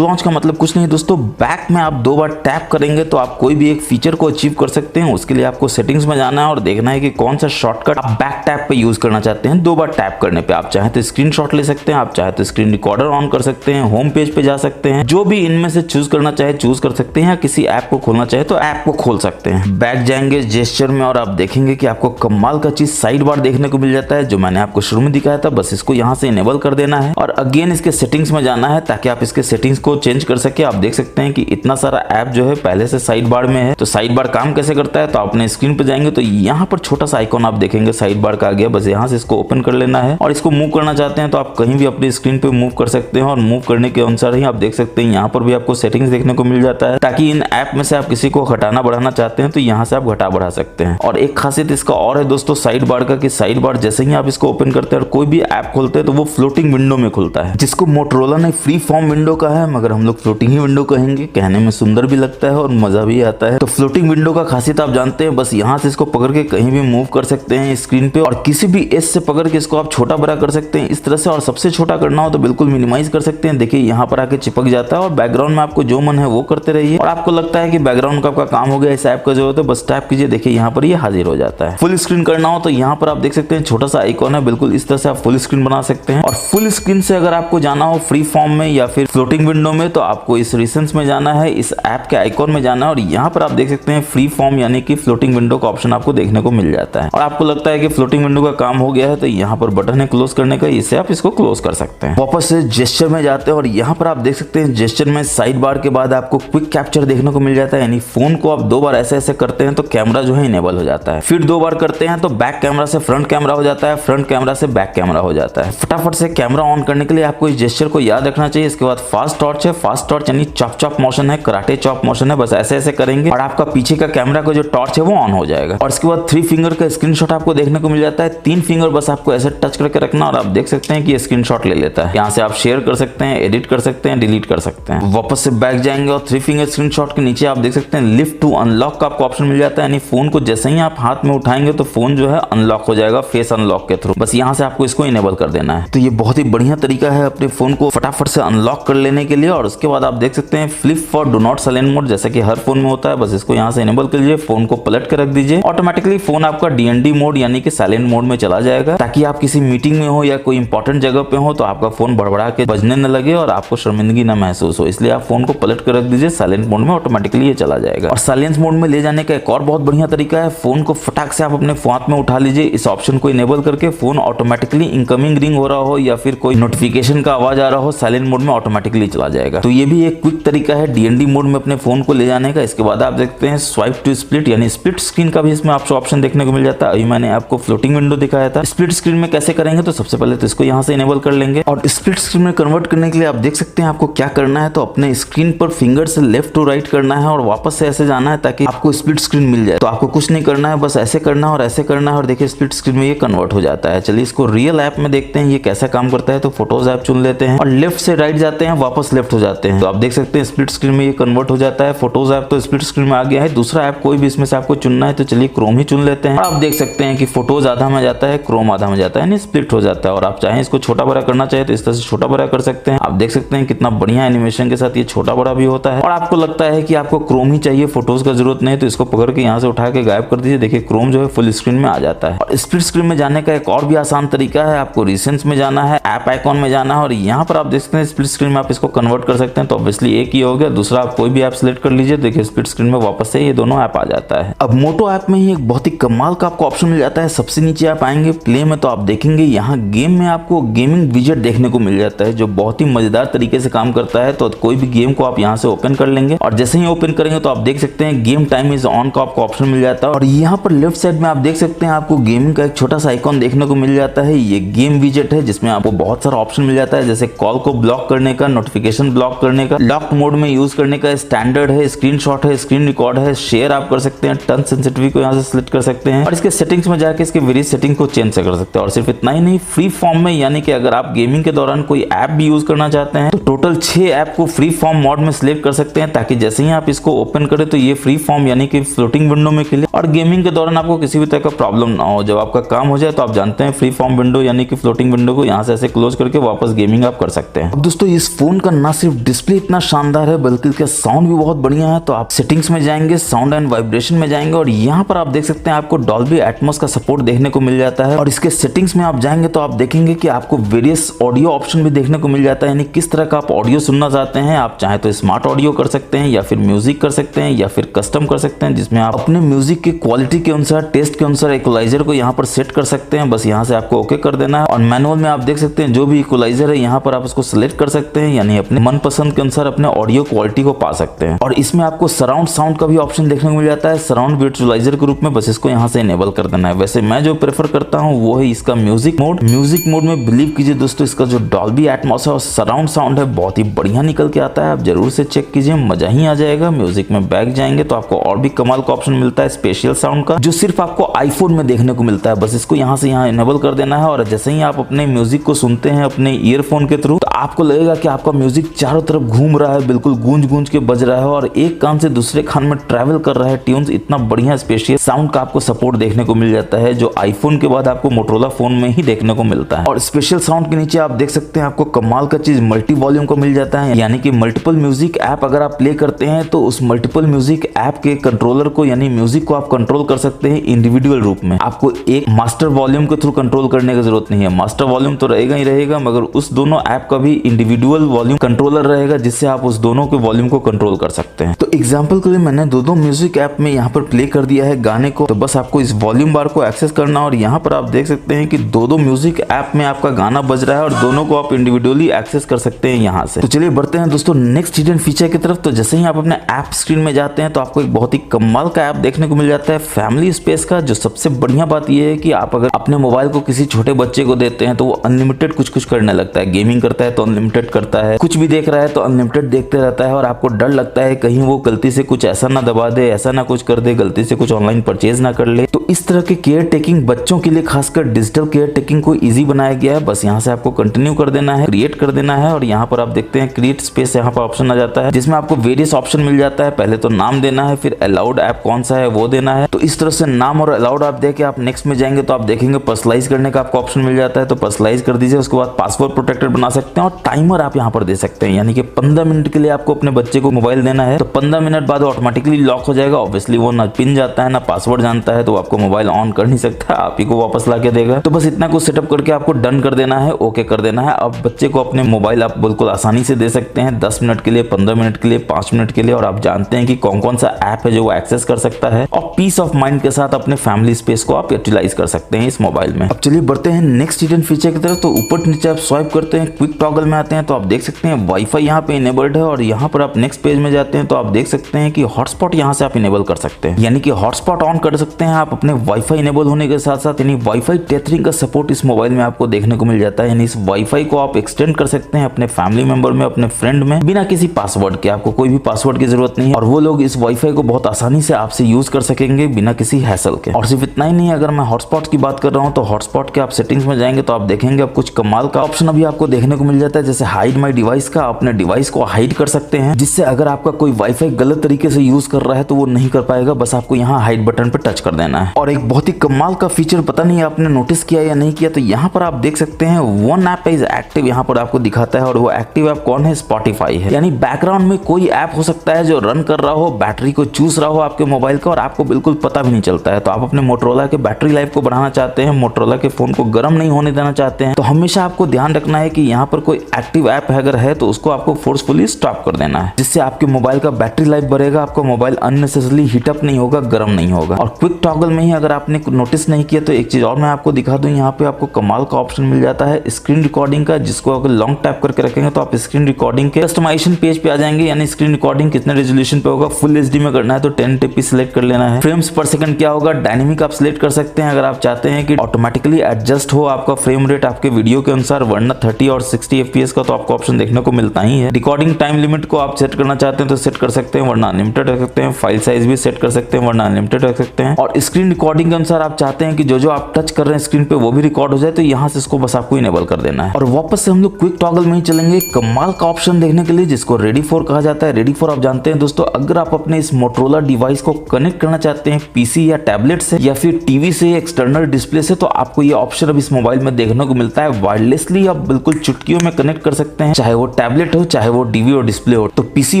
लॉन्च का मतलब कुछ नहीं दोस्तों, बैक में आप 2 बार टैप करेंगे तो आप कोई भी एक फीचर को अचीव कर सकते हैं। उसके लिए आपको सेटिंग्स में जाना है और देखना है कि कौन सा शॉर्टकट आप बैक टैप पे यूज करना चाहते हैं। 2 बार टैप करने पे आप चाहे तो स्क्रीनशॉट ले सकते हैं, आप चाहे तो स्क्रीन रिकॉर्डर ऑन कर सकते हैं, होम पेज पे जा सकते हैं, जो भी इनमें से चूज करना चाहे चूज कर सकते हैं, या किसी ऐप को खोलना चाहे तो ऐप को खोल सकते हैं। बैक जाएंगे जेस्चर में और आप देखेंगे कि आपको कमाल का चीज साइड बार देखने को मिल जाता है, जो मैंने आपको शुरू में दिखाया था। बस इसको यहाँ से इनेबल कर देना है और अगेन इसके सेटिंग्स में जाना है ताकि आप इसके सेटिंग्स को चेंज कर सके। आप देख सकते हैं कि इतना सारा ऐप जो है पहले से साइड बार में है। तो साइड बार काम कैसे करता है, तो आपने स्क्रीन पे जाएंगे तो यहाँ पर छोटा सा आइकॉन आप देखेंगे साइड बार का आ गया। बस यहाँ से इसको ओपन कर लेना है और इसको मूव करना चाहते हैं तो आप कहीं भी अपनी स्क्रीन पे मूव कर सकते हैं और मूव करने के अनुसार ही आप देख सकते हैं यहाँ पर भी आपको सेटिंग्स देखने को मिल जाता है, ताकि इन ऐप में से आप किसी को हटाना बढ़ाना चाहते हैं तो यहाँ से आप घटा बढ़ा सकते हैं। और एक खासियत इसका और है दोस्तों साइड बार का, कि साइड बार जैसे ही आप इसको ओपन करते हैं और कोई भी ऐप खोलते हैं तो वो फ्लोटिंग विंडो में खुलता है, जिसको मोटरोला ने फ्री फॉर्म विंडो कहा है, मगर हम लोग फ्लोटिंग ही विंडो कहेंगे। कहने में सुंदर भी लगता है और मजा भी आता है। तो फ्लोटिंग विंडो का खासियत आप जानते हैं, बस यहाँ से इसको पकड़ के कहीं भी मूव कर सकते हैं स्क्रीन पे और किसी भी एज से पकड़ के इसको आप छोटा बड़ा कर सकते हैं इस तरह से। और सबसे छोटा करना हो तो बिल्कुल मिनिमाइज कर सकते हैं। देखिए यहाँ पर आके चिपक जाता है और बैकग्राउंड में आपको जो मन है वो करते रहिए। और आपको लगता है कि बैकग्राउंड का आपका काम हो गया, इस ऐप का जरूरत है, बस टैप कीजिए, देखिए यहाँ पर ये हाजिर हो जाता है। फुल स्क्रीन करना हो तो यहाँ पर आप देख सकते हैं छोटा सा आइकॉन है, बिल्कुल इस तरह से आप फुल स्क्रीन बना सकते हैं। और फुल स्क्रीन से अगर आपको जाना हो फ्री फॉर्म में या फिर फ्लोटिंग विंडो में तो आपको इस रिसेंस में जाना है, इस ऐप के आइकॉन में जाना है और यहाँ पर आप देख सकते हैं फ्री फॉर्म यानी कि फ्लोटिंग विंडो का ऑप्शन आपको देखने को मिल जाता है। और आपको लगता है कि फ्लोटिंग विंडो का काम हो गया है तो यहाँ पर बटन है क्लोज करने का, इससे आप इसको क्लोज कर सकते हैं। वापस से जेस्चर में जाते हैं और यहाँ पर आप देख सकते हैं जेस्चर में साइड बार के बाद आपको क्विक कैप्चर देखने को मिल जाता है, यानी फोन को आप 2 बार ऐसे ऐसे करते हैं तो कैमरा जो है इनेबल हो जाता है। फिर 2 बार करते हैं तो बैक कैमरा से फ्रंट कैमरा हो जाता है, फ्रंट कैमरा से बैक कैमरा हो जाता है। फटाफट से कैमरा ऑन करने के लिए आपको इस जेस्चर को याद रखना चाहिए। इसके बाद फास्ट टॉर्च है, फास्ट टॉर्च यानी चॉप चॉप मोशन है, कराटे चॉप मोशन है, बस ऐसे ऐसे करेंगे और आपका पीछे का कैमरा का जो टॉर्च है वो ऑन हो जाएगा। और इसके बाद 3 फिंगर का स्क्रीनशॉट आपको देखने को मिल जाता है। 3 फिंगर बस आपको ऐसे टच करके रखना और आप देख सकते हैं कि स्क्रीनशॉट ले लेता है। यहाँ से आप शेयर कर सकते हैं, एडिट कर सकते हैं, डिलीट कर सकते हैं। वापस से बैक जाएंगे और 3 फिंगर स्क्रीनशॉट के नीचे आप देख सकते हैं लिफ्ट टू अनलॉक का आपको ऑप्शन मिल जाता है, यानी फोन को जैसे ही आप हाथ में उठाएंगे तो फोन जो है अनलॉक हो जाएगा फेस अनलॉक के थ्रू। बस यहाँ से आपको इसको इनेबल कर देना है। तो ये बहुत ही बढ़िया तरीका है अपने फोन को फटाफट से अनलॉक कर लेने के लिए। और उसके बाद आप देख सकते हैं flip for do not silent mode, जैसा कि हर फोन में होता है, बस इसको यहाँ से इनेबल कर लीजिए, फोन को पलट के रख दीजिए, ऑटोमेटिकली फोन आपका डीएनडी मोड यानी कि साइलेंट मोड में चला जाएगा, ताकि आप किसी मीटिंग में हो या कोई इंपॉर्टेंट जगह पे हो तो आपका फोन बड़बड़ा के बजने न लगे और आपको शर्मिंदगी न महसूस हो। इसलिए आप फोन को पलट कर रख दीजिए, साइलेंट मोड में ऑटोमेटिकली ये चला जाएगा। और साइलेंस मोड में ले जाने का एक और बहुत बढ़िया तरीका है, फोन को फटाक से आप अपने हाथ में उठा लीजिए, इस ऑप्शन को इनेबल करके फोन ऑटोमेटिकली इनकमिंग रिंग हो रहा हो या फिर कोई नोटिफिकेशन का आवाज आ रहा हो, साइलेंट मोड में ऑटोमेटिकली चला जाएगा। तो ये भी एक क्विक तरीका है डीएनडी मोड में अपने फोन को ले जाने का। इसके बाद आप देखते हैं स्वाइप टू स्प्लिट यानी स्प्लिट स्क्रीन का भी इसमें आपको ऑप्शन देखने को मिल जाता है। अभी मैंने आपको फ्लोटिंग विंडो दिखाया था, स्प्लिट स्क्रीन में कैसे करेंगे तो सबसे पहले तो इसको यहाँ से इनेबल कर लेंगे। और स्प्लिट स्क्रीन में कन्वर्ट करने के लिए आप देख सकते हैं आपको क्या करना है, तो अपने स्क्रीन पर फिंगर से लेफ्ट टू राइट करना है और वापस से ऐसे जाना है ताकि आपको स्प्लिट स्क्रीन मिल जाए। तो आपको कुछ नहीं करना है, बस ऐसे करना है और ऐसे करना है और देखिए स्प्लिट स्क्रीन में ये कन्वर्ट हो जाता है। चलिए इसको रियल ऐप में देखते हैं ये कैसा काम करता है। तो फोटोज ऐप चुन लेते हैं और लेफ्ट से राइट जाते हैं, वापस लेफ्ट हो जाते हैं। तो आप देख सकते हैं स्प्लिट स्क्रीन में ये कन्वर्ट हो जाता है। फोटोज ऐप तो स्प्लिट स्क्रीन में आ गया है। दूसरा ऐप कोई भी इसमें से आपको चुनना है तो चलिए क्रोम ही चुन लेते हैं। और आप देख सकते हैं कि फोटोज आधा में जाता है, क्रोम आधा में जाता है, यानी स्प्लिट हो जाता है। और आप चाहें इसको छोटा बड़ा करना चाहे तो इस तरह से छोटा बड़ा कर सकते हैं। आप देख सकते हैं कितना बढ़िया एनिमेशन के साथ ये छोटा बड़ा भी होता है। और आपको लगता है कि आपको क्रोम ही चाहिए, फोटोज का जरूरत नहीं, तो इसको पकड़ के यहाँ से उठा के गायब कर दीजिए। देखिए क्रोम जो है फुल स्क्रीन में आ जाता है। और स्प्लिट स्क्रीन में जाने का एक और भी आसान तरीका है, आपको रिसेंट्स में जाना है, ऐप आइकॉन में जाना है और यहाँ पर आप देख सकते हैं स्प्लिट स्क्रीन में आप इसको कन्वर्ट कर सकते हैं। तो ऑब्वियसली एक ही हो गया, दूसरा आप कोई भी ऐप सिलेक्ट कर लीजिए, देखिए स्प्लिट स्क्रीन में वापस से ये दोनों ऐप आ जाता है। अब मोटो ऐप में ही एक बहुत ही कमाल का आपको ऑप्शन मिल जाता है। सबसे नीचे आप आएंगे प्ले में तो आप देखेंगे यहाँ गेम में आपको गेमिंग विजेट देखने को मिल जाता है, जो बहुत ही मजेदार तरीके से काम करता है। तो कोई भी गेम को आप यहाँ से ओपन कर लेंगे और जैसे ही ओपन करेंगे तो आप देख सकते हैं गेम टाइम इज ऑन का आपको ऑप्शन मिल जाता है। और यहाँ पर लेफ्ट साइड में आप देख सकते हैं आपको गेमिंग का एक छोटा सा आइकॉन देखने को मिल जाता है। ये गेम विजेट है जिसमें आपको बहुत सारा ऑप्शन मिल जाता है, जैसे कॉल को ब्लॉक करने का, नोटिफिकेशन ब्लॉक करने का, लॉक्ड मोड में यूज करने का, स्टैंडर्ड है, स्क्रीनशॉट है, स्क्रीन रिकॉर्ड है, शेयर आप कर सकते हैं, टर्न सेंसिटिविटी को यहाँ से सिलेक्ट कर सकते हैं और इसके सेटिंग्स में जाके इसके वेरियस सेटिंग को चेंज कर सकते हैं। और सिर्फ इतना ही नहीं, फ्री फॉर्म में यानी कि अगर आप गेमिंग के दौरान कोई ऐप भी यूज करना चाहते हैं तो टोटल 6 ऐप को फ्री फॉर्म मोड में सिलेक्ट कर सकते हैं, ताकि जैसे ही आप इसको ओपन करें तो ये फ्री फॉर्म यानी कि फ्लोटिंग विंडो में खुले और गेमिंग के दौरान आपको किसी भी तरह का प्रॉब्लम ना हो। जब आपका काम हो जाए तो आप जानते हैं फ्री फॉर्म विंडो यानी कि फ्लोटिंग विंडो को यहाँ से ऐसे क्लोज करके वापस प्लस गेमिंग आप कर सकते हैं। अब दोस्तों इस फोन का ना सिर्फ डिस्प्ले इतना शानदार है बल्कि इसका साउंड भी बहुत बढ़िया है। तो आप सेटिंग्स में जाएंगे, साउंड एंड वाइब्रेशन में जाएंगे और यहाँ पर आप देख सकते हैं आपको डॉल्बी एटमॉस का सपोर्ट देखने को मिल जाता है। और इसके सेटिंग्स में आप जाएंगे तो आप देखेंगे कि आपको वेरियस ऑडियो ऑप्शन भी देखने को मिल जाता है, यानी किस तरह का आप ऑडियो सुनना चाहते हैं। आप चाहे तो स्मार्ट ऑडियो कर सकते हैं या फिर म्यूजिक कर सकते हैं या फिर कस्टम कर सकते हैं, जिसमें आप अपने म्यूजिक की क्वालिटी के अनुसार, टेस्ट के अनुसार इक्वलाइजर को यहाँ पर सेट कर सकते हैं। बस यहाँ से आपको ओके कर देना है और मैनुअल में आप देख सकते हैं जो भी इक्वलाइजर है यहाँ पर आप उसको सिलेक्ट कर सकते हैं, यानी अपने मनपसंद के अनुसार अपने ऑडियो क्वालिटी को पा सकते हैं। और इसमें आपको सराउंड साउंड का भी ऑप्शन देखने को मिल जाता है सराउंड वर्चुअलाइजर के रूप में। बस इसको यहाँ से इनेबल कर देना है। वैसे मैं जो प्रेफर करता हूँ वो है इसका म्यूजिक मोड। म्यूजिक मोड में बिलीव कीजिए दोस्तों इसका जो डॉल्बी एटमॉस है और सराउंड साउंड है बहुत ही बढ़िया निकल के आता है। आप जरूर से चेक कीजिए, मजा ही आ जाएगा। म्यूजिक में बैक जाएंगे तो आपको और भी कमाल का ऑप्शन मिलता है स्पेशल साउंड का, जो सिर्फ आपको आईफोन में देखने को मिलता है। बस इसको यहाँ से यहाँ इनेबल कर देना है और जैसे ही आप अपने म्यूजिक को सुनते हैं अपने ईयरफोन के थ्रू, तो आपको लगेगा कि आपका म्यूजिक चारों तरफ घूम रहा है, बिल्कुल गूंज गूंज के बज रहा है और एक कान से दूसरे कान में ट्रैवल कर रहा है ट्यून्स। इतना बढ़िया स्पेशल साउंड का आपको सपोर्ट देखने को मिल जाता है, जो आईफोन के बाद आपको मोटरोला फोन में ही देखने को मिलता है। और स्पेशल साउंड के नीचे आप देख सकते हैं आपको कमाल का चीज मल्टी वॉल्यूम को मिल जाता है, यानी कि मल्टीपल म्यूजिक ऐप अगर आप प्ले करते हैं तो उस मल्टीपल म्यूजिक ऐप के कंट्रोलर को, यानी म्यूजिक को आप कंट्रोल कर सकते हैं इंडिविजुअल रूप में। आपको एक मास्टर वॉल्यूम के थ्रू कंट्रोल करने की जरूरत नहीं है। मास्टर वॉल्यूम तो रहेगा ही रहेगा, मगर उस दोनों ऐप का भी इंडिविजुअल वॉल्यूम कंट्रोलर रहेगा, जिससे आप उस दोनों के वॉल्यूम को कंट्रोल कर सकते हैं। तो एग्जांपल के लिए मैंने दो म्यूजिक ऐप में यहाँ पर प्ले कर दिया है गाने को, तो बस आपको इस वॉल्यूम बार को एक्सेस करना और यहाँ पर आप देख सकते हैं कि दो म्यूजिक ऐप में आपका गाना बज रहा है और दोनों को आप इंडिविजुअली एक्सेस कर सकते हैं यहाँ से। तो चलिए बढ़ते हैं दोस्तों नेक्स्ट हिडन फीचर की तरफ। तो जैसे ही आप अपने ऐप स्क्रीन में जाते हैं तो आपको एक बहुत ही कमाल का ऐप देखने को मिल जाता है फैमिली स्पेस का। जो सबसे बढ़िया बात यह है कि आप अगर अपने मोबाइल को किसी छोटे बच्चे को देते हैं तो वो अनलिमिटेड कुछ करने लगता है। गेमिंग करता है तो अनलिमिटेड करता है, कुछ भी देख रहा है तो अनलिमिटेड देखते रहता है और आपको डर लगता है कहीं वो गलती से कुछ ऐसा ना दबा दे, ऐसा ना कुछ कर दे, गलती से कुछ ऑनलाइन परचेज ना कर ले। तो इस तरह के केयर टेकिंग बच्चों के लिए खासकर डिजिटल केयर टेकिंग को इजी बनाया गया है। बस यहाँ से आपको कंटिन्यू कर देना है, क्रिएट कर देना है और यहाँ पर आप देखते हैं क्रिएट स्पेस यहाँ पर ऑप्शन आ जाता है, जिसमें आपको वेरियस ऑप्शन मिल जाता है। पहले तो नाम देना है, फिर अलाउड ऐप कौन सा है वो देना है। तो इस तरह से नाम और अलाउड आप देके आप नेक्स्ट में जाएंगे तो आप देखेंगे पर्सनलाइज करने का आपको ऑप्शन मिल जाता है, तो पर्सनलाइज कर दीजिए। उसके बाद पासवर्ड प्रोटेक्टेड बना सकते हैं और टाइमर आप यहाँ पर दे सकते हैं, यानी कि 15 मिनट के लिए आपको अपने बच्चे को मोबाइल देना है तो 15 मिनट बाद ऑटोमेटिकली लॉक हो जाएगा। ऑब्वियसली वो ना पिन जाता है ना पासवर्ड जानता है, तो आपको मोबाइल ऑन कर नहीं सकता, आप ही को वापस ला के देगा। तो बस इतना कुछ सेटअप करके आपको डन कर देना है, ओके कर देना है। अब बच्चे को अपने मोबाइल आप बिल्कुल आसानी से दे सकते हैं 10 मिनट के लिए, 15 मिनट के लिए, 5 मिनट के लिए। और आप जानते हैं कि कौन कौन सा ऐप है जो वो एक्सेस कर सकता है और पीस ऑफ माइंड के साथ अपने फैमिली स्पेस को आप यूटिलाइज कर सकते हैं इस मोबाइल में। अब चलिए बढ़ते हैं नेक्स्ट हिडन फीचर की तरफ। तो ऊपर नीचे आप स्वाइप करते हैं, क्विक टॉगल में आते हैं तो आप देख सकते हैं वाईफाई यहाँ पे इनेबल्ड है और यहाँ पर आप नेक्स्ट पेज में जाते हैं तो आप देख सकते हैं कि हॉटस्पॉट यहाँ से आप इनेबल कर सकते हैं, यानी कि हॉटस्पॉट ऑन कर सकते हैं आप अपने वाईफाई इनेबल होने के साथ साथ। यानी वाईफाई टेथरिंग का सपोर्ट इस मोबाइल में आपको देखने को मिल जाता है, यानी इस वाईफाई को आप एक्सटेंड कर सकते हैं अपने फैमिली मेंबर में, अपने फ्रेंड में, बिना किसी पासवर्ड के। आपको कोई भी पासवर्ड की जरूरत नहीं है और वो लोग इस वाईफाई को बहुत आसानी से आपसे यूज कर सकेंगे बिना किसी हैसल के। और सिर्फ इतना ही नहीं, अगर मैं हॉटस्पॉट की बात कर रहा हूँ तो हॉटस्पॉट के आप सेटिंग्स में जाएंगे तो आप देखेंगे अब कुछ कमाल का ऑप्शन अभी आपको देखने को मिल जाता है, जैसे हाइड माई डिवाइस का। अपने डिवाइस को हाइड कर सकते हैं, जिससे अगर आपका कोई वाईफाई गलत तरीके से यूज कर रहा है तो वो नहीं कर पाएगा। बस आपको यहाँ हाइड बटन पे टच कर देना है। और एक बहुत ही कमाल का फीचर, पता नहीं आपने नोटिस किया या नहीं किया, तो यहाँ पर आप देख सकते हैं वन ऐप इज एक्टिव यहाँ पर आपको दिखाता है और वो एक्टिव ऐप कौन है? स्पॉटिफाई है। यानी बैकग्राउंड में कोई ऐप हो सकता है जो रन कर रहा हो, बैटरी को चूस रहा हो आपके मोबाइल का और आपको बिल्कुल पता भी नहीं चलता है। तो आप अपने मोटरोला के बैटरी लाइफ को बढ़ाना चाहते हैं, मोटरोला के फोन को गर्म नहीं होने देना चाहते हैं, तो हमेशा आपको ध्यान रखना है कि यहाँ पर कोई एक्टिव ऐप अगर है तो उसको आपको फोर्सफुली स्टॉप कर देना है, जिससे आपके मोबाइल का बैटरी लाइफ बढ़ेगा, आपका मोबाइल अननेसेसरली हीटअप नहीं होगा, गर्म नहीं होगा। और क्विक टॉगल में ही अगर आपने नोटिस नहीं किया तो एक चीज और मैं आपको दिखा दूं, यहाँ पे आपको कमाल का ऑप्शन मिल जाता है स्क्रीन रिकॉर्डिंग का, जिसको अगर लॉन्ग टैप करके रखेंगे तो आप स्क्रीन रिकॉर्डिंग के कस्टमाइजेशन पेज पे आ जाएंगे। यानी स्क्रीन रिकॉर्डिंग कितने रेजोल्यूशन पे होगा, फुल एचडी में करना है तो 1080p सिलेक्ट कर लेना है। फ्रेम्स पर सेकंड क्या होगा, डायनेमिक आप सिलेक्ट कर सकते हैं अगर आप चाहते हैं कि ऑटोमेटिकली एडजस्ट हो आपका फ्रेम रेट आपके वीडियो के अनुसार, वरना 30 और 60 fps का तो आपको ऑप्शन देखने को मिलता ही है। रिकॉर्डिंग टाइम लिमिट को आप सेट करना चाहते हैं तो सेट कर सकते हैं, वरना अनलिमिटेड रख सकते हैं। फाइल साइज भी सेट कर सकते हैं, वरना अनलिमिटेड रख सकते हैं। और स्क्रीन रिकॉर्डिंग के अनुसार आप चाहते हैं कि जो आप टच कर रहे हैं स्क्रीन पे वो भी रिकॉर्ड हो जाए, तो यहाँ से इसको बस आपको इनेबल कर देना है। और वापस से हम लोग क्विक टॉगल में ही चलेंगे कमाल का ऑप्शन देखने के लिए, जिसको रेडी फॉर कहा जाता है। रेडी फॉर आप जानते हैं दोस्तों, अगर आप अपने इस मोटरोला डिवाइस को कनेक्ट करना चाहते हैं पीसी या टैबलेट से या फिर टीवी से, एक्सटर्नल डिस्प्ले से, तो आपको ये ऑप्शन अब इस मोबाइल में देखने को मिलता है। वायरलेसली आप बिल्कुल चुटकियों में कनेक्ट कर सकते हैं, चाहे वो टैबलेट हो चाहे वो टीवी और डिस्प्ले हो। तो पीसी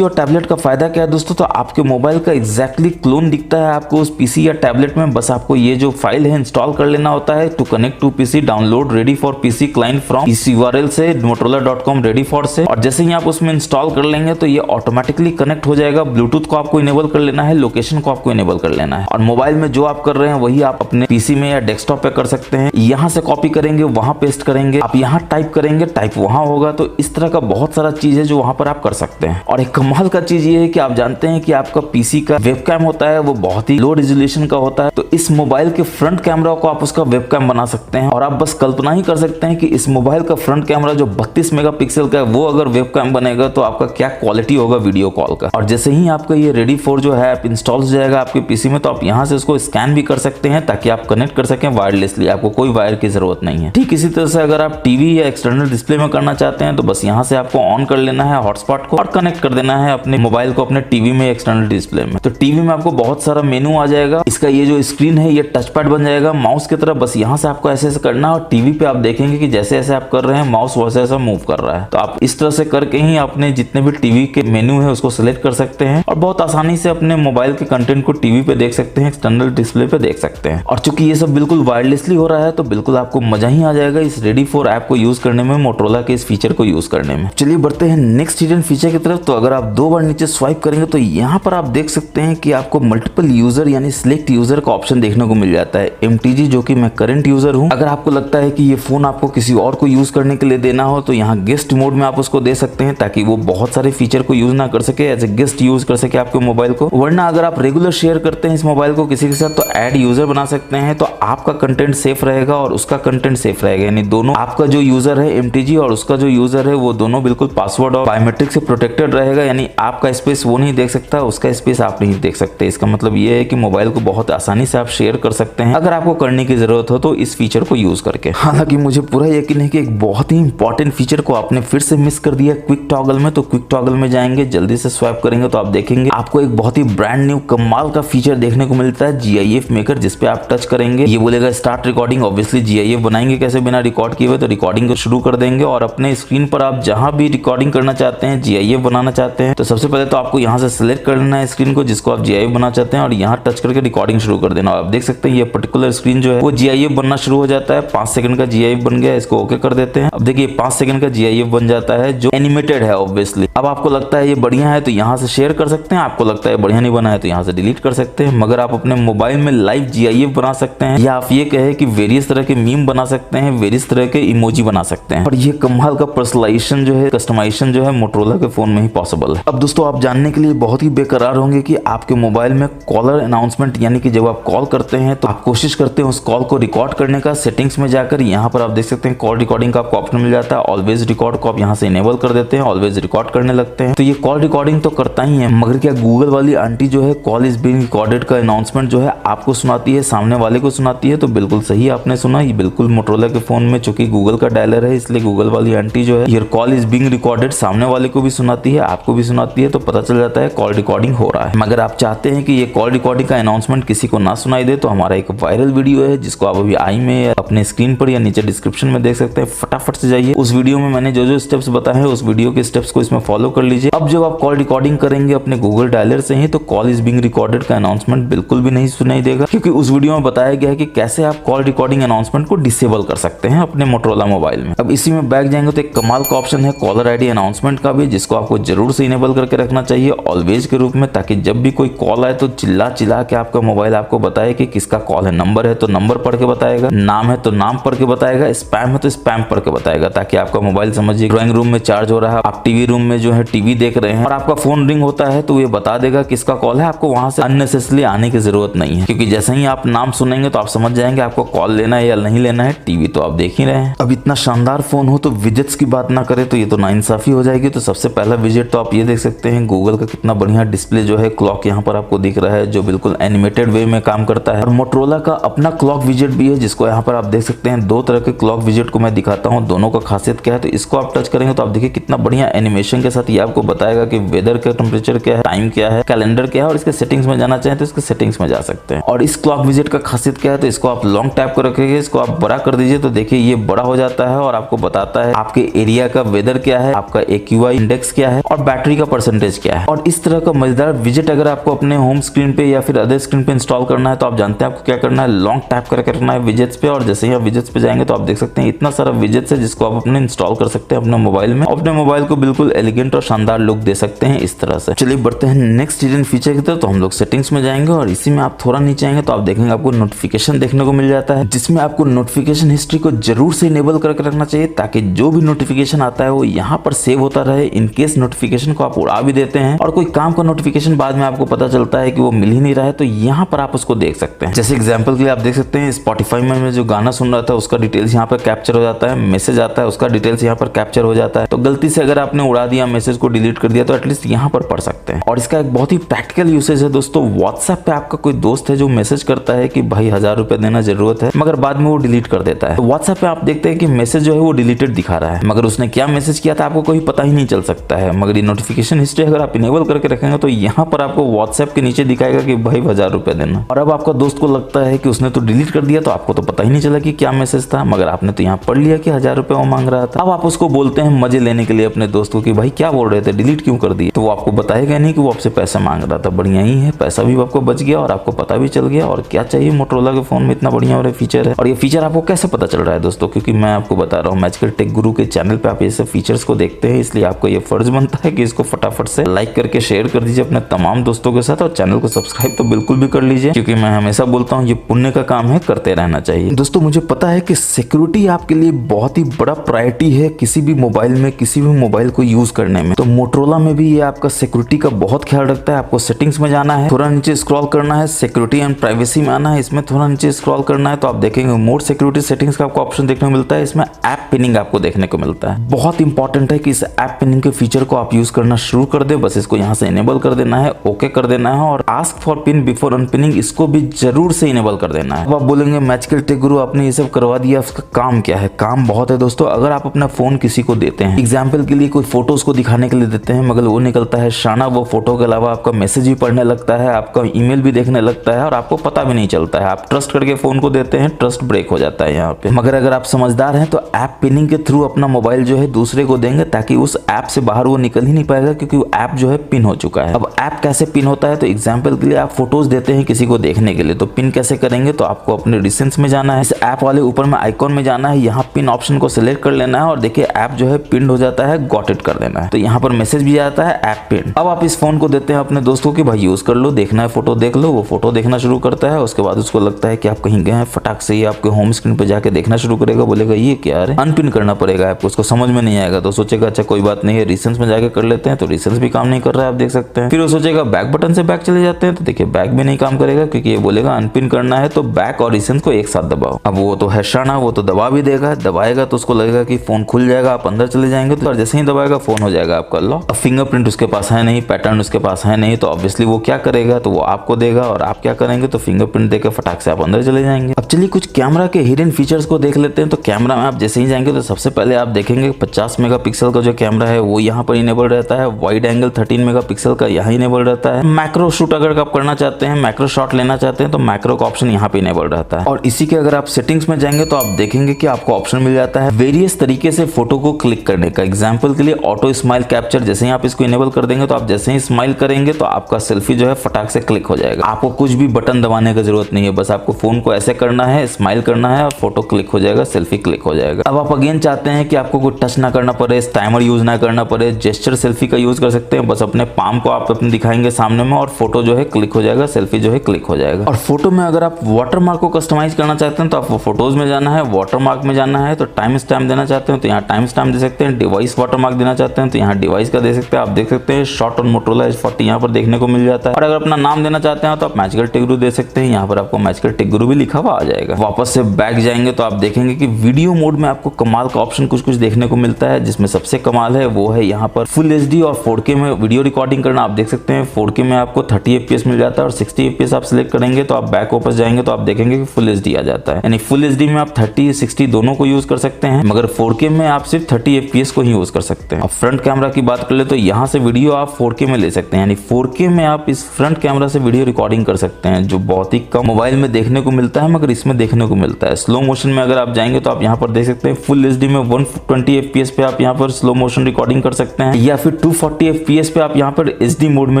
और टैबलेट का फायदा क्या है दोस्तों, तो आपके मोबाइल का एग्जैक्टली क्लोन दिखता है आपको उस पीसी या टैबलेट में। बस आपको ये जो फाइल है इंस्टॉल कर लेना होता है। To connect to PC download ready for PC client from PC URL से motorola.com रेडी फॉर से, और जैसे ही आप उसमें इंस्टॉल कर लेंगे तो ये ऑटोमेटिकली कनेक्ट हो जाएगा। ब्लूटूथ को आपको इनेबल कर लेना है, लोकेशन को आपको इनेबल कर लेना है, और मोबाइल में जो आप कर रहे हैं वही आप अपने पीसी में या डेस्कटॉप पे कर सकते हैं। यहाँ से कॉपी करेंगे वहां पेस्ट करेंगे, आप यहाँ टाइप करेंगे टाइप वहां होगा। तो इस तरह का बहुत सारा चीज है जो वहां पर आप कर सकते हैं। और एक कमाल का चीज ये है कि आप जानते हैं कि आपका पीसी का वेबकैम होता है वो बहुत ही लो रेजोल्यूशन का होता है। तो इस मोबाइल के फ्रंट कैमरा को आप उसका वेबकैम बना सकते हैं, और आप बस कल्पना ही कर सकते हैं कि इस मोबाइल का फ्रंट कैमरा जो 32 मेगापिक्सल का है वो अगर वेबकैम बनेगा तो आपका क्या क्वालिटी होगा वीडियो कॉल का। और जैसे ही आपका ये रेडी फॉर जो है ऐप इंस्टॉल हो जाएगा आपके पीसी में, तो आप यहाँ से उसको स्कैन भी कर सकते हैं ताकि आप कनेक्ट कर सकें वायरलेसली, आपको कोई वायर की जरूरत नहीं है। ठीक इसी तरह से अगर आप टीवी या एक्सटर्नल डिस्प्ले में करना चाहते हैं तो बस यहाँ से आपको ऑन कर लेना है हॉटस्पॉट को और कनेक्ट कर देना है अपने मोबाइल को अपने टीवी में एक्सटर्नल डिस्प्ले में। तो टीवी में आपको बहुत सारा मेनू आ जाएगा, इसका ये जो स्क्रीन है ये टच पैड बन जाएगा माउस की तरह। बस यहाँ से आपको ऐसे ऐसे करना है, और टीवी पे आप देखेंगे कि जैसे ऐसे आप कर रहे हैं माउस वैसे ऐसा मूव कर रहा है। तो आप इस तरह से करके ही अपने जितने भी टीवी के मेनू है उसको सिलेक्ट कर सकते हैं, और बहुत आसानी से अपने मोबाइल के कंटेंट को टीवी पे देख सकते हैं, एक्सटर्नल डिस्प्ले पे देख सकते हैं। और चूंकि ये सब बिल्कुल वायरलेसली हो रहा है तो बिल्कुल आपको मजा ही आ जाएगा इस रेडी फॉर ऐप को यूज करने में, मोटरोला के इस फीचर को यूज करने में। चलिए बढ़ते हैं नेक्स्ट हिडन फीचर की तरफ। तो अगर आप 2 बार नीचे स्वाइप करेंगे तो यहाँ पर आप देख सकते हैं कि आपको मल्टीपल यूजर यानी सिलेक्ट यूजर का ऑप्शन देखने को मिल जाता है। MTG जो कि मैं करंट यूजर हूँ, अगर आपको लगता है कि ये फोन आपको किसी और को यूज करने के लिए देना हो तो यहाँ गेस्ट मोड में आप उसको दे सकते हैं ताकि वो बहुत सारे फीचर को यूज ना कर सके, एज ए गेस्ट यूज कर सके आपके मोबाइल को। वरना अगर आप रेगुलर शेयर करते हैं इस मोबाइल को किसी के साथ तो ऐड यूजर बना सकते हैं, तो आपका कंटेंट सेफ रहेगा और उसका कंटेंट सेफ रहेगा। यानी दोनों, आपका जो यूजर है MTG और उसका जो यूजर है वो दोनों बिल्कुल पासवर्ड और बायोमेट्रिक से प्रोटेक्टेड रहेगा। यानी आपका स्पेस वो नहीं देख सकता, उसका स्पेस आप नहीं देख सकते। इसका मतलब ये है कि मोबाइल को बहुत आसानी से आप शेयर कर सकते हैं अगर आपको करने की जरूरत हो तो इस फीचर को यूज करके। हालांकि मुझे पूरा यकीन है कि एक बहुत ही इंपॉर्टेंट फीचर को आपने फिर से मिस कर दिया क्विक टॉगल में। तो क्विक टॉगल में जाएंगे, जल्दी से स्वाइप करेंगे तो आप देखेंगे आपको एक बहुत ही ब्रांड न्यू कमाल का फीचर देखने को मिलता है, GIF मेकर, जिसपे आप टच करेंगे ये बोलेगा स्टार्ट रिकॉर्डिंग। ऑब्वियसली GIF बनाएंगे कैसे बिना रिकॉर्ड किए हुए, तो रिकॉर्डिंग को शुरू कर देंगे। और अपने स्क्रीन पर आप जहां भी रिकॉर्डिंग करना चाहते हैं, GIF बनाना चाहते हैं, तो सबसे पहले तो आपको यहाँ से सिलेक्ट कर लेना है स्क्रीन को जिसको आप GIF बनाना चाहते हैं, और यहाँ टच करके रिकॉर्डिंग शुरू कर देना। आप देख सकते हैं ये पर्टिकुलर स्क्रीन जो है वो GIF बनना शुरू हो जाता है। 5 सेकंड का GIF बन गया, इसको ओके कर देते हैं। अब देखिए 5 सेकंड का GIF बन जाता है जो एनिमेटेड है ऑब्वियसली। अब आपको लगता है ये बढ़िया है तो यहाँ से शेयर कर सकते हैं, आपको लगता है बढ़िया नहीं बना है तो यहाँ से डिलीट कर सकते हैं। मगर आप अपने मोबाइल में लाइव GIF बना सकते हैं, या आप ये कहे कि वेरियस तरह के मीम बना सकते हैं, वेरियस तरह के इमोजी बना सकते हैं। और ये कमाल का पर्सनलाइजेशन जो है, कस्टमाइजेशन जो है मोटरोला के फोन में ही पॉसिबल है। अब दोस्तों आप जानने के लिए बहुत ही बेकरार होंगे कि आपके मोबाइल में कॉलर अनाउंसमेंट, यानी कि जब आप कॉल करते हैं तो आप कोशिश करते हैं उस कॉल को रिकॉर्ड करने का। सेटिंग्स में जाकर यहाँ पर आप देख सकते हैं कॉल रिकॉर्डिंग का आपको ऑप्शन मिल जाता है। ऑलवेज रिकॉर्ड को आप यहाँ से इनेबल कर देते हैं, ऑलवेज रिकॉर्ड करने लगते हैं। तो ये कॉल रिकॉर्डिंग तो करता ही है, मगर क्या गूगल वाली आंटी जो है कॉल इज बीइंग रिकॉर्डेड का अनाउंसमेंट जो है आपको सुनाती है, सामने वाले को सुनाती है? तो बिल्कुल सही आपने सुना, ये बिल्कुल मोटरोला के फोन में चूंकि गूगल का डायलर है इसलिए गूगल वाली आंटी जो है your call is being recorded सामने वाले को भी सुनाती है, आपको भी सुनाती है। तो पता चल जाता है कॉल रिकॉर्डिंग हो रहा है। मगर आप चाहते हैं कि ये कॉल रिकॉर्डिंग का अनाउंसमेंट किसी को ना सुनाई दे, तो हमारा एक वायरल वीडियो है जिसको आप अभी आई में अपने स्क्रीन पर या नीचे डिस्क्रिप्शन में देख सकते हैं। फटाफट से जाइए, उस वीडियो में मैंने जो जो स्टेप्स बताए हैं उस वीडियो के स्टेप्स को इसमें फॉलो कर लीजिए। अब जब आप कॉल रिकॉर्डिंग करेंगे अपने गूगल डायलर से ही तो कॉल इज बीइंग रिकॉर्डेड का अनाउंसमेंट बिल्कुल भी नहीं सुनाई देगा, क्योंकि उस वीडियो में बताया गया है कि कैसे आप कॉल रिकॉर्डिंग अनाउंसमेंट को डिसेबल कर सकते हैं अपने मोटरोला मोबाइल में। अब इसी में बैक जाएंगे तो एक कमाल का ऑप्शन है कॉलर आईडी अनाउंसमेंट का भी, जिसको आपको जरूर से इनेबल करके रखना चाहिए ऑलवेज के रूप में, ताकि जब भी कोई कॉल आए तो चिल्ला चिल्ला के आपका मोबाइल आपको बताए कि किसका कॉल है। नंबर है तो नंबर पढ़ के बताएगा, नाम है तो नाम पढ़ के बताएगा, स्पैम है तो स्पैम पढ़ के बताएगा, ताकि आपका मोबाइल समझिए ड्राइंग रूम में चार्ज हो रहा है, आप टीवी रूम में जो है टीवी देख रहे हैं और आपका फोन रिंग होता है तो ये बता देगा किसका कॉल है। आपको वहां से अननेसेसरी आने की जरूरत नहीं है, क्योंकि जैसे ही आप नाम सुनेंगे तो आप समझ जाएंगे आपको कॉल लेना है या नहीं लेना है। टीवी तो आप देख ही रहे हैं। अब इतना शानदार फोन हो तो विजेट्स की बात ना करे तो ये तो नाइंसाफी हो जाएगी। तो सबसे पहला विजेट तो आप ये देख सकते हैं गूगल का कितना बढ़िया डिस्प्ले जो है, क्लॉक यहाँ पर आपको दिख रहा है जो बिल्कुल एनिमेटेड वे में काम करता है। और मोटरोला का अपना क्लॉक विजेट भी है जिसको यहाँ पर आप देख सकते हैं। 2 तरह के क्लॉक विजेट को मैं दिखाता हूँ, दोनों का खासियत क्या है। तो इसको आप टच करेंगे तो आप देखिए कितना बढ़िया एनिमेशन के साथ ये आपको बताएगा कि वेदर का टेम्परेचर क्या है, टाइम क्या है, कैलेंडर क्या है, और इसके सेटिंग्स में जाना चाहें तो इसके सेटिंग्स में जा सकते हैं। और इस क्लॉक विजेट का खासियत क्या है, तो इसको आप लॉन्ग टैप कर रखेंगे, इसको आप बड़ा कर दीजिए तो देखिए ये बड़ा हो जाता है और आपको बताता है आपके एरिया का वेदर क्या है, आपका AQI इंडेक्स क्या है और बैटरी का परसेंटेज क्या है। और इस तरह का मजेदार विजेट अगर आपको अपने होम स्क्रीन पे या फिर अदर स्क्रीन पे इंस्टॉल करना है तो आप जानते हैं आपको क्या करना है, लॉन्ग टैप करके रखना है विजेट्स पे, और जैसे ही आप विजेट्स पे जाएंगे तो आप देख सकते हैं इतना सारा विजेट्स है जिसको आप अपने इंस्टॉल कर सकते हैं अपने मोबाइल में, अपने मोबाइल को बिल्कुल एलिगेंट और शानदार लुक दे सकते हैं इस तरह से। चलिए बढ़ते हैं नेक्स्ट हिडन फीचर की तरफ। तो हम लोग सेटिंग्स में जाएंगे और इसी में आप थोड़ा नीचे आएंगे तो आप देखेंगे आपको नोटिफिकेशन देखने को मिल जाता है, जिसमें आपको नोटिफिकेशन हिस्ट्री को जरूर से इनेबल करके रखना चाहिए ताकि जो भी नोटिफिकेशन आता है वो यहाँ पर सेव होता रहे। इन केस नोटिफिकेशन को आप उड़ा भी देते हैं और कोई काम का नोटिफिकेशन बाद में आपको पता चलता है कि वो मिल ही नहीं रहा है तो यहाँ पर आप उसको देख सकते हैं। जैसे एग्जांपल के लिए आप देख सकते हैं स्पॉटिफाई में जो गाना सुन रहा था उसका डिटेल्स यहाँ पर कैप्चर हो जाता है, मैसेज आता है उसका डिटेल्स यहाँ पर कैप्चर हो जाता है। तो गलती से अगर आपने उड़ा दिया, मैसेज को डिलीट कर दिया तो एटलीस्ट यहाँ पर पढ़ सकते हैं। और इसका एक बहुत ही प्रैक्टिकल यूसेज है दोस्तों। व्हाट्सएप पे आपका कोई दोस्त है जो मैसेज करता है कि भाई 1000 रुपए देना जरूरत है, मगर बाद में वो डिलीट कर देता है। तो व्हाट्सएप पे आप देखते हैं कि मैसेज जो है वो डिलीटेड दिखा रहा है, मगर उसने क्या मैसेज किया था आपको कोई पता ही नहीं चल सकता है। मगर ये नोटिफिकेशन हिस्ट्री अगर आप इनेबल करके रखेंगे तो यहाँ पर आपको व्हाट्सएप के नीचे दिखाएगा कि भाई 1000 रुपए देना। और अब आपका दोस्त को लगता है कि उसने तो डिलीट कर दिया तो आपको तो पता ही नहीं चला कि क्या मैसेज था, मगर आपने तो यहाँ पढ़ लिया कि 1000 रुपए वो मांग रहा था। अब आप उसको बोलते हैं मजे लेने के लिए अपने दोस्त को कि भाई क्या बोल रहे थे, डिलीट क्यों कर दिए, तो वो आपको बताएगा नहीं कि वो आपसे पैसा मांग रहा था। बढ़िया ही है, पैसा भी आपको बच गया और आपको पता भी चल गया। और क्या चाहिए, मोटरोला के फोन में इतना बढ़िया वाला फीचर है। और ये फीचर आपको कैसे पता चल रहा है दोस्तों, क्योंकि मैं आपको बता रहा हूँ मैजिकल टेक गुरु के चैनल पे आप ये सब फीचर्स को देखते हैं, इसलिए आपको ये फर्ज बनता है कि इसको फटाफट से लाइक करके शेयर कर दीजिए अपने तमाम दोस्तों के साथ और चैनल को सब्सक्राइब तो बिल्कुल भी कर लीजिए, क्योंकि मैं हमेशा बोलता हूँ ये पुण्य का काम है, करते रहना चाहिए। दोस्तों मुझे पता है कि सिक्योरिटी आपके लिए बहुत ही बड़ा प्रायोरिटी है किसी भी मोबाइल में, किसी भी मोबाइल को यूज करने में। तो मोटरोला में भी ये आपका सिक्योरिटी का बहुत ख्याल रखता है। आपको सेटिंग्स में जाना है, थोड़ा नीचे स्क्रॉल करना है, सिक्योरिटी एंड प्राइवेसी में आना है, इसमें थोड़ा नीचे स्क्रॉल करना है तो आप देखेंगे मोर सिक्योरिटी सेटिंग्स का आपको ऑप्शन देखने को मिलता है। इसमें ऐप पिनिंग आपको देखने को मिलता है। बहुत इंपॉर्टेंट है कि इस ऐप पिनिंग के फीचर को आप यूज करना शुरू कर दे। बस इसको यहाँ से इनेबल कर देना है, ओके कर देना है और ask for pin before unpinning इसको भी जरूर से इनेबल कर देना है। अब आप बोलेंगे मैजिकल टेक गुरु आपने ये सब करवा दिया, उसका काम क्या है? काम बहुत है दोस्तों। अगर आप अपना फोन किसी को देते हैं, एग्जाम्पल के लिए कोई फोटोज को दिखाने के लिए देते हैं, मगर वो निकलता है शाना, वो फोटो के अलावा आपका मैसेज भी पढ़ने लगता है, आपका ईमेल भी देखने लगता है और आपको पता भी नहीं चलता है। आप ट्रस्ट करके फोन को देते हैं, ट्रस्ट ब्रेक हो जाता है यहाँ पे। मगर अगर आप समझदार हैं तो ऐप पिनिंग के थ्रू अपना मोबाइल जो है दूसरे को देंगे ताकि उस ऐप से बाहर वो निकल ही नहीं पाएगा, क्योंकि वो ऐप जो है पिन हो चुका है। अब ऐप कैसे पिन होता है, तो एग्जाम्पल के लिए आप फोटोज देते हैं किसी को देखने के लिए, तो पिन कैसे करेंगे, तो आपको अपने रिसेंट्स में जाना है, इस ऐप वाले ऊपर में आइकॉन में जाना है, यहाँ पिन ऑप्शन को सिलेक्ट कर लेना है और देखिए ऐप जो है पिन हो जाता है, गॉट इट कर देना है। तो यहाँ पर मैसेज भी आता है ऐप पिन। अब आप इस फोन को देते हैं अपने दोस्तों की भाई यूज कर लो, देखना है फोटो देख लो, वो फोटो देखना शुरू करता है। उसके बाद उसको लगता है कि आप कहीं गए हैं, फटाक से ये आपके होम स्क्रीन पे जाके देखना शुरू करेगा, बोलेगा ये क्या है, अनपिन करना पड़ेगा आपको, उसको समझ में नहीं आएगा तो सोचेगा अच्छा कोई बात नहीं है, रिसेंट्स में जाके कर लेते हैं, तो रिसेंट्स भी काम नहीं कर रहा है आप देख सकते हैं। फिर वो सोचेगा बैक बटन से बैक चले जाते हैं, तो देखिए बैक भी नहीं काम करेगा क्योंकि ये बोलेगा अनपिन करना है तो बैक और रिसेंट्स को एक साथ दबाओ। अब वो तो है शाना, वो तो दबा भी देगा, दबाएगा तो उसको लगेगा कि फोन खुल जाएगा, आप अंदर चले जाएंगे तो जैसे ही दबाएगा फोन हो जाएगा आपका लॉक। अब फिंगरप्रिंट उसके पास है नहीं, पैटर्न उसके पास है नहीं, तो ऑब्वियसली वो क्या करेगा, तो वो आपको देगा और आप क्या करेंगे, तो फिंगरप्रिंट देकर फटाक से आप अंदर चले जाएंगे। अब चलिए कुछ कैमरा के हिडन फीचर्स को देख लेते हैं। तो कैमरा में आप जैसे ही जाएंगे तो सबसे पहले आप देखेंगे 50 मेगापिक्सल का जो कैमरा है वो यहाँ पर इनेबल रहता है, वाइड एंगल 13 मेगापिक्सल का यहाँ इनेबल रहता है। मैक्रो शूट अगर आप करना चाहते हैं, मैक्रो शॉट लेना चाहते हैं तो मैक्रो का ऑप्शन यहाँ पे इनेबल रहता है। और इसी के अगर आप सेटिंग्स में जाएंगे तो आप देखेंगे कि आपको ऑप्शन मिल जाता है वेरियस तरीके से फोटो को क्लिक करने का। एग्जाम्पल के लिए ऑटो स्माइल कैप्चर, जैसे ही आप इसको इनेबल कर देंगे तो आप जैसे ही स्माइल करेंगे तो आपका सेल्फी जो है फटाक से क्लिक हो जाएगा। आपको कुछ भी बटन दबाने की जरूरत नहीं है, बस आपको फोन को ऐसे करना है, स्माइल करना है और फोटो क्लिक हो जाएगा, सेल्फी क्लिक हो जाएगा। अब आप अगेन चाहते हैं कि आपको कोई टच ना करना पड़े, टाइमर यूज ना करना पड़े, जेस्चर सेल्फी का यूज कर सकते हैं। बस अपने पाम को आप अपने दिखाएंगे सामने में और फोटो जो है क्लिक हो जाएगा, सेल्फी जो है क्लिक हो जाएगा। और फोटो में अगर आप वाटरमार्क को कस्टमाइज करना चाहते हैं तो आपको फोटोज में जाना है, वाटरमार्क में जाना है, तो टाइम स्टैम्प देना चाहते हैं तो यहाँ टाइम स्टैम्प दे सकते हैं, डिवाइस वाटरमार्क देना चाहते हैं तो यहाँ डिवाइस का दे सकते हैं। आप देख सकते हैं शॉट ऑन मोटरोला H40 यहाँ पर देखने को मिल जाता है। और अगर अपना नाम देना चाहते हैं तो आप मैजिकल टेक गुरु दे सकते हैं, यहाँ पर आपको मैजिकल टेक गुरु भी लिखा हुआ आ जाएगा। वापस से बैक जाएंगे तो आप देखेंगे कि वीडियो मोड में आपको कमाल का ऑप्शन कुछ कुछ देखने को मिलता है, जिसमें सबसे कमाल है वो है यहाँ पर फुल HD और 4K में वीडियो रिकॉर्डिंग करना। आप देख सकते हैं 4K में आपको 30 FPS मिल जाता है और 60 FPS आप सिलेक्ट करेंगे तो आप बैक वापस जाएंगे तो आप देखेंगे कि फुल HD आ जाता है। यानी फुल HD में आप 30 60 दोनों को यूज कर सकते हैं, मगर 4K में आप सिर्फ 30 FPS को ही यूज कर सकते हैं। अब फ्रंट कैमरा की बात कर ले तो यहाँ से वीडियो आप 4K में ले सकते हैं, यानी 4K में आप इस फ्रंट कैमरा से वीडियो रिकॉर्डिंग कर सकते हैं, जो बहुत ही कम मोबाइल में देखने को मिलता है मगर इसमें देखने को मिलता है। स्लो मोशन में अगर आप जाएंगे तो आप यहाँ पर देख सकते हैं सकते हैं फुल एचडी में 120 fps पे आप यहाँ पर स्लो मोशन रिकॉर्डिंग कर सकते हैं, या फिर 240 fps पे आप यहाँ पर एचडी मोड में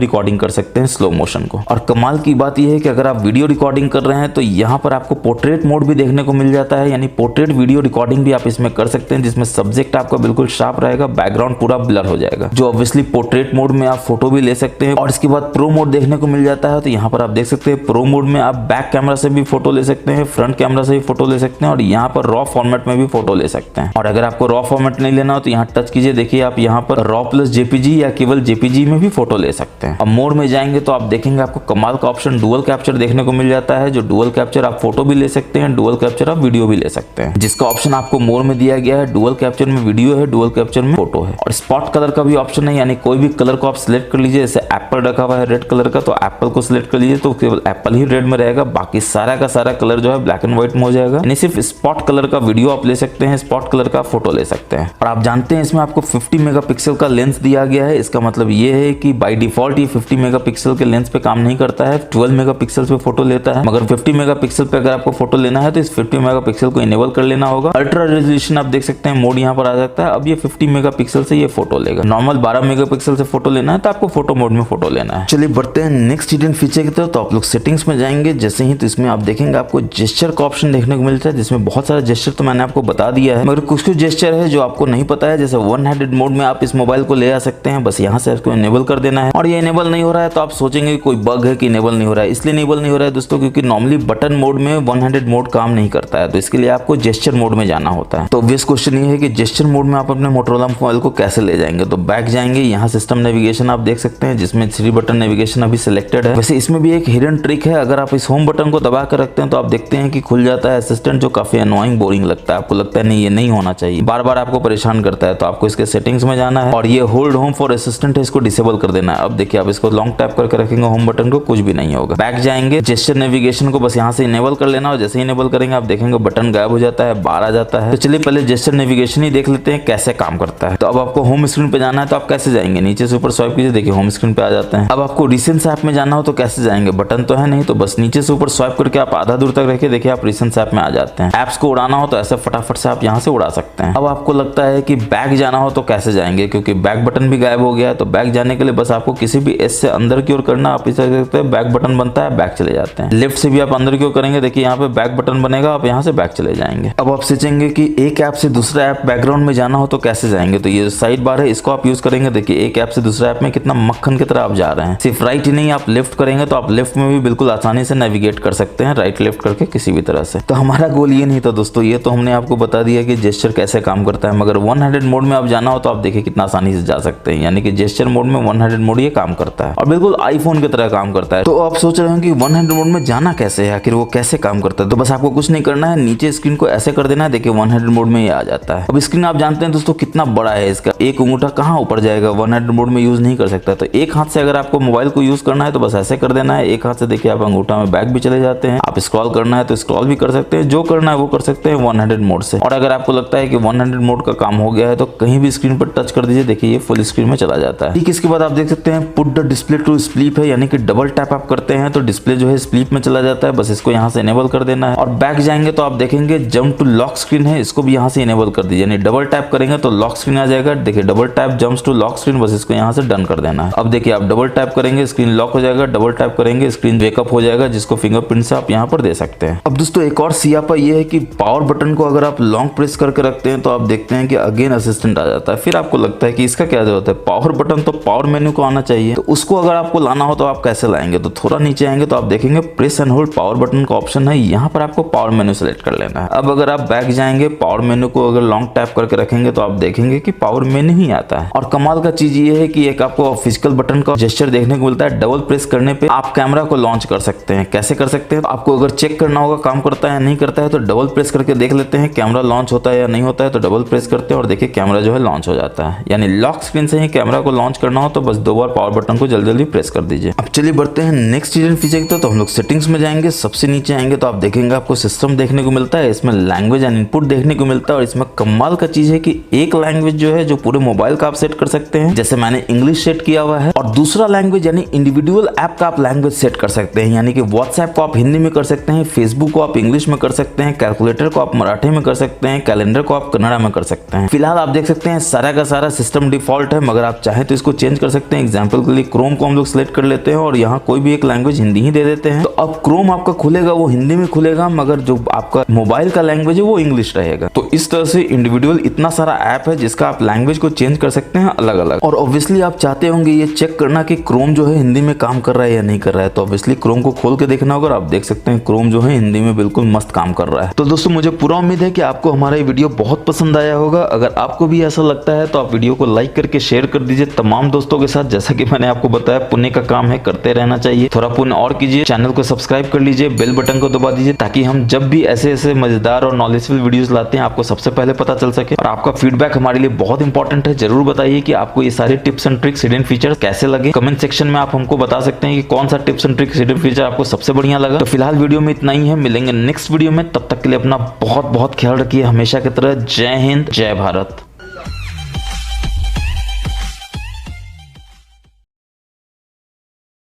रिकॉर्डिंग कर सकते हैं स्लो मोशन को। और कमाल की बात यह है कि अगर आप वीडियो रिकॉर्डिंग कर रहे हैं तो यहाँ पर आपको पोर्ट्रेट मोड भी देखने को मिल जाता है, यानी पोर्ट्रेट वीडियो रिकॉर्डिंग भी आप इसमें कर सकते हैं, जिसमें सब्जेक्ट आपका बिल्कुल शार्प रहेगा, बैकग्राउंड पूरा ब्लर हो जाएगा। जो ऑब्वियसली पोर्ट्रेट मोड में आप फोटो भी ले सकते हैं। और इसके बाद प्रो मोड देखने को मिल जाता है, तो यहाँ पर आप देख सकते हैं प्रो मोड में आप बैक कैमरा से भी फोटो ले सकते हैं, फ्रंट कैमरा से भी फोटो ले सकते हैं, और यहाँ पर रॉ फॉर्मेट में भी फोटो ले सकते हैं। और अगर आपको रॉ फॉर्मेट नहीं लेना हो तो यहाँ टच कीजिए, देखिए आप यहाँ पर रॉ प्लस जेपीजी या केवल जेपीजी में भी फोटो ले सकते हैं। अब मोड में जाएंगे तो आप देखेंगे आपको कमाल का ऑप्शन डुअल कैप्चर देखने को मिल जाता है। जो डुअल कैप्चर आप फोटो भी ले सकते हैं, डुअल कैप्चर आप वीडियो भी ले सकते हैं, जिसका ऑप्शन आपको मोड में दिया गया है। डुअल कैप्चर में वीडियो है, डुअल कैप्चर में फोटो है। और स्पॉट कलर का भी ऑप्शन है, यानी कोई भी कलर को आप सिलेक्ट कर लीजिए। जैसे एप्पल रखा हुआ है रेड कलर का, तो एप्पल को सिलेक्ट कर लीजिए तो केवल एप्पल ही रेड में रहेगा, बाकी सारा का सारा कलर जो है ब्लैक एंड व्हाइट में हो जाएगा। यानी सिर्फ स्पॉट कलर का वीडियो आप ले सकते हैं, स्पॉट कलर का फोटो ले सकते हैं। और आप जानते हैं इसमें आपको 50 मेगापिक्सल का लेंस दिया गया है। इसका मतलब ये है कि बाय डिफॉल्ट ये 50 मेगापिक्सल के लेंस पे काम नहीं करता है, 12 मेगापिक्सल पे फोटो लेता है। मगर 50 मेगापिक्सल पे अगर आपको फोटो लेना है तो इस 50 मेगापिक्सल को इनेबल कर लेना होगा। अल्ट्रा रेजोल्यूशन आप देख सकते हैं मोड यहाँ पर आ जाता है। अब ये 50 मेगापिक्सल से ये फोटो लेगा। नॉर्मल 12 मेगापिक्सल से फोटो लेना है तो आपको फोटो मोड में फोटो लेना है। चलिए बढ़ते हैं नेक्स्ट हिडन फीचर की तरफ। तो आप लोग सेटिंग्स में जाएंगे जैसे ही, तो इसमें आप देखेंगे आपको जेस्चर का ऑप्शन देखने को मिलता है, जिसमें बहुत सारा जेस्चर तो मैंने आपको बता दिया है, मगर कुछ जेस्चर है जो आपको नहीं पता है। जैसे वन हैंडेड मोड में आप इस मोबाइल को ले आ सकते हैं, बस यहाँ से इसको इनेबल कर देना है। और ये इनेबल नहीं हो रहा है तो आप सोचेंगे कोई बग है कि इनेबल नहीं हो रहा है। इसलिए इनेबल नहीं हो रहा है दोस्तों क्योंकि नॉर्मली बटन मोड में वन हैंडेड मोड काम नहीं करता है, तो इसके लिए आपको जेस्चर मोड में जाना होता है। तो ऑब्वियस क्वेश्चन ये है कि जेस्चर मोड में आप अपने मोटोरोला मोबाइल को कैसे ले जाएंगे। तो बैक जाएंगे, यहाँ सिस्टम नेविगेशन आप देख सकते हैं जिसमें 3 बटन नेविगेशन अभी सिलेक्टेड है। वैसे इसमें भी एक हिडन ट्रिक है, अगर आप इस होम बटन को दबा कर रखते हैं तो आप देखते हैं कि खुल जाता है असिस्टेंट, जो काफी अनोइंग बोरिंग लगता है। आपको लगता है नहीं ये नहीं होना चाहिए, बार बार आपको परेशान करता है। तो आपको इसके सेटिंग्स में जाना है और ये होल्ड होम फॉर असिस्टेंट है, इसको डिसेबल कर देना है। अब देखिए आप इसको लॉन्ग टैप करके रखेंगे होम बटन को, कुछ भी नहीं होगा। बैक जाएंगे, जेस्चर नेविगेशन को बस यहाँ से इनेबल कर लेना, और जैसे ही इनेबल करेंगे आप देखेंगे बटन गायब हो जाता है, बाहर आ जाता है। तो चलिए पहले जेस्चर नेविगेशन ही देख लेते हैं कैसे काम करता है। तो अब आपको होम स्क्रीन पे जाना है, तो आप कैसे जाएंगे, नीचे से ऊपर स्वाइप कीजिए, देखिए होम स्क्रीन पे आ जाते हैं। अब आपको रिसेंट्स ऐप में जाना हो तो कैसे जाएंगे, बटन तो है नहीं, तो बस नीचे से ऊपर स्वाइप करके आप आधा दूर तक रखिए, देखिए आप रिसेंट्स ऐप में आ जाते हैं। एप्स को उड़ाना हो तो ऐसे फटाफट से आप यहाँ से उड़ा सकते हैं। अब आपको लगता है कि बैक जाना हो तो कैसे जाएंगे, क्योंकि बैक बटन भी गायब हो गया है। तो बैक जाने के लिए बस आपको किसी भी एस से अंदर की ओर करना, आप इसे देखते हैं बैक बटन बनता है, बैक चले जाते हैं। लेफ्ट से भी आप अंदर की ओर करेंगे, देखिए यहाँ पे बैक बटन बनेगा, आप यहाँ से बैक चले जाएंगे। अब आप सोचेंगे कि एक ऐप से दूसरा ऐप बैकग्राउंड में जाना हो तो कैसे जाएंगे, तो ये साइड बार है इसको आप यूज करेंगे। देखिए एक ऐप से दूसरा ऐप में कितना मक्खन की तरह आप जा रहे हैं। सिर्फ राइट ही नहीं, आप लेफ्ट करेंगे तो आप लेफ्ट में भी बिल्कुल आसानी से नेविगेट कर सकते हैं, राइट लेफ्ट करके किसी भी तरह से। तो हमारा गोल ये नहीं था दोस्तों, ये तो हमने आपको बता दिया कि जेस्चर कैसे काम करता है। मगर वन हैंडेड मोड में आप जाना हो तो आप देखिए कितना आसानी से जा सकते हैं, यानी कि जेस्चर मोड में वन हैंडेड मोड ये काम करता है और बिल्कुल आईफोन की तरह काम करता है। तो आप सोच रहे हैं कि वन हैंडेड मोड में जाना कैसे है, आखिर वो कैसे काम करता है। तो बस आपको कुछ नहीं करना है, नीचे स्क्रीन को ऐसे कर देना है, देखिए वन हैंडेड मोड में ये आ जाता है। अब स्क्रीन आप जानते हैं दोस्तों कितना बड़ा है, इसका एक अंगूठा कहाँ ऊपर जाएगा, वन हैंडेड मोड में यूज नहीं कर सकता। तो एक हाथ से अगर आपको मोबाइल को यूज करना है तो बस ऐसे कर देना है, एक हाथ से देखिए आप अंगूठा में बैक भी चले जाते हैं। आप स्क्रॉल करना है तो स्क्रॉल भी कर सकते हैं, जो करना है वो कर सकते हैं वन हैंडेड मोड से। और अगर आपको लगता है कि वन हैंडेड मोड का काम हो गया है तो कहीं भी स्क्रीन पर टच कर दीजिए, देखिए ये फुल स्क्रीन में चला जाता है। ठीक इसके बाद आप देख सकते हैं put the display to sleep है, यानी कि डबल टैप आप करते हैं तो डिस्प्ले जो है स्लीप में चला जाता है, बस इसको यहाँ से इनेबल कर देना है। और बैक जाएंगे तो आप देखेंगे जंप टू लॉक स्क्रीन है, इसको भी यहाँ से इनेबल कर दीजिए, यानी डबल टैप करेंगे तो लॉक स्क्रीन आ जाएगा। देखिए double tap jumps to lock screen, बस इसको यहाँ से डन कर देना है। अब देखिए आप डबल टैप करेंगे स्क्रीन लॉक हो जाएगा, डबल टैप करेंगे स्क्रीन वेकअप हो जाएगा, जिसको फिंगरप्रिंट से आप यहाँ पर दे सकते हैं। अब दोस्तों एक और सियापा ये है कि पावर बटन को अगर आप लॉन्ग प्रेस करके रखते हैं तो आप देखते हैं कि अगेन असिस्टेंट आ जाता है। फिर आपको लगता है कि इसका क्या जरूरत है, पावर बटन तो पावर मेन्यू को आना चाहिए, तो उसको अगर आपको लाना हो तो आप कैसे लाएंगे। तो थोड़ा नीचे आएंगे तो आप देखेंगे press and hold power button का ऑप्शन है, यहाँ पर आपको पावर मेन्यू सेलेक्ट कर लेना है। अब अगर आप बैक जाएंगे पावर मेन्यू को अगर लॉन्ग टैप करके रखेंगे तो आप देखेंगे कि पावर मेन्यू ही आता है। और कमाल का चीज ये है कि एक आपको फिजिकल बटन का जेस्चर देखने को मिलता है, डबल प्रेस करने पे आप कैमरा को लॉन्च कर सकते हैं। कैसे कर सकते हैं, तो आपको अगर चेक करना होगा काम करता है या नहीं करता है तो डबल प्रेस करके देख लेते हैं कैमरा लॉन्च होता है या नहीं होता है। तो डबल प्रेस करते हैं और देखिए कैमरा जो है लॉन्च हो जाता है, यानी लॉक स्क्रीन से ही कैमरा को लॉन्च करना हो तो बस 2 बार पावर बटन को जल्दी जल्दी प्रेस कर दीजिए। अब चलिए बढ़ते हैं नेक्स्ट हिडन फीचर की, तो हम लोग सेटिंग्स में जाएंगे, सबसे नीचे आएंगे तो आप देखेंगे आपको सिस्टम देखने को मिलता है, इसमें लैंग्वेज एंड इनपुट देखने को मिलता है। और इसमें कमाल का चीज है कि एक लैंग्वेज जो है जो पूरे मोबाइल का आप सेट कर सकते हैं, जैसे मैंने इंग्लिश सेट किया हुआ है, और दूसरा लैंग्वेज यानी इंडिविजुअल ऐप का आप लैंग्वेज सेट कर सकते हैं, यानी कि व्हाट्सएप को आप हिंदी में कर सकते हैं, फेसबुक को आप इंग्लिश में कर सकते हैं, कैलकुलेटर को आप मराठी में कर सकते हैं, कैलेंडर को आप कन्नड़ा में कर सकते हैं। फिलहाल आप देख सकते हैं सारा का सारा सिस्टम डिफॉल्ट है, मगर आप चाहें तो इसको चेंज कर सकते हैं। एग्जाम्पल के लिए क्रोम को हम लोग सिलेक्ट कर लेते हैं और यहाँ कोई भी एक लैंग्वेज हिंदी ही दे देते हैं। तो अब क्रोम आपका खुलेगा वो हिंदी में खुलेगा, मगर जो आपका मोबाइल का लैंग्वेज है वो इंग्लिश रहेगा। तो इस तरह से इंडिविजुअल इतना सारा ऐप है जिसका आप लैंग्वेज को चेंज कर सकते हैं अलग अलग। और ऑब्वियसली आप चाहते होंगे ये चेक करना कि क्रोम जो है हिंदी में काम कर रहा है या नहीं कर रहा है, तो ऑब्वियसली क्रोम को खोल के देखना होगा। आप देख सकते हैं क्रोम जो है हिंदी में बिल्कुल मस्त काम कर रहा है। तो दोस्तों मुझे पूरा उम्मीद है कि आपको हमारा ये वीडियो बहुत पसंद आया होगा। अगर आपको भी ऐसा लगता है तो आप वीडियो को लाइक करके शेयर कर दीजिए तमाम दोस्तों के साथ। जैसा कि मैंने आपको बताया, पुण्य का काम है, करते रहना चाहिए। थोड़ा पुण्य और कीजिए, चैनल को सब्सक्राइब कर लीजिए, बेल बटन को दबा दीजिए, ताकि हम जब भी ऐसे ऐसे मजेदार और नॉलेजफुल वीडियोस लाते हैं आपको सबसे पहले पता चल सके। और आपका फीडबैक हमारे लिए बहुत इंपॉर्टेंट है। जरूर बताइए कि आपको ये सारे tips and tricks, hidden features कैसे लगे। कमेंट सेक्शन में आप हमको बता सकते हैं कि कौन सा tips and tricks, hidden feature आपको सबसे बढ़िया लगा। तो फिलहाल वीडियो में इतना ही है, मिलेंगे नेक्स्ट वीडियो में। तब तक के लिए अपना बहुत बहुत ख्याल रखिए, हमेशा की तरह। जय हिंद, जय भारत।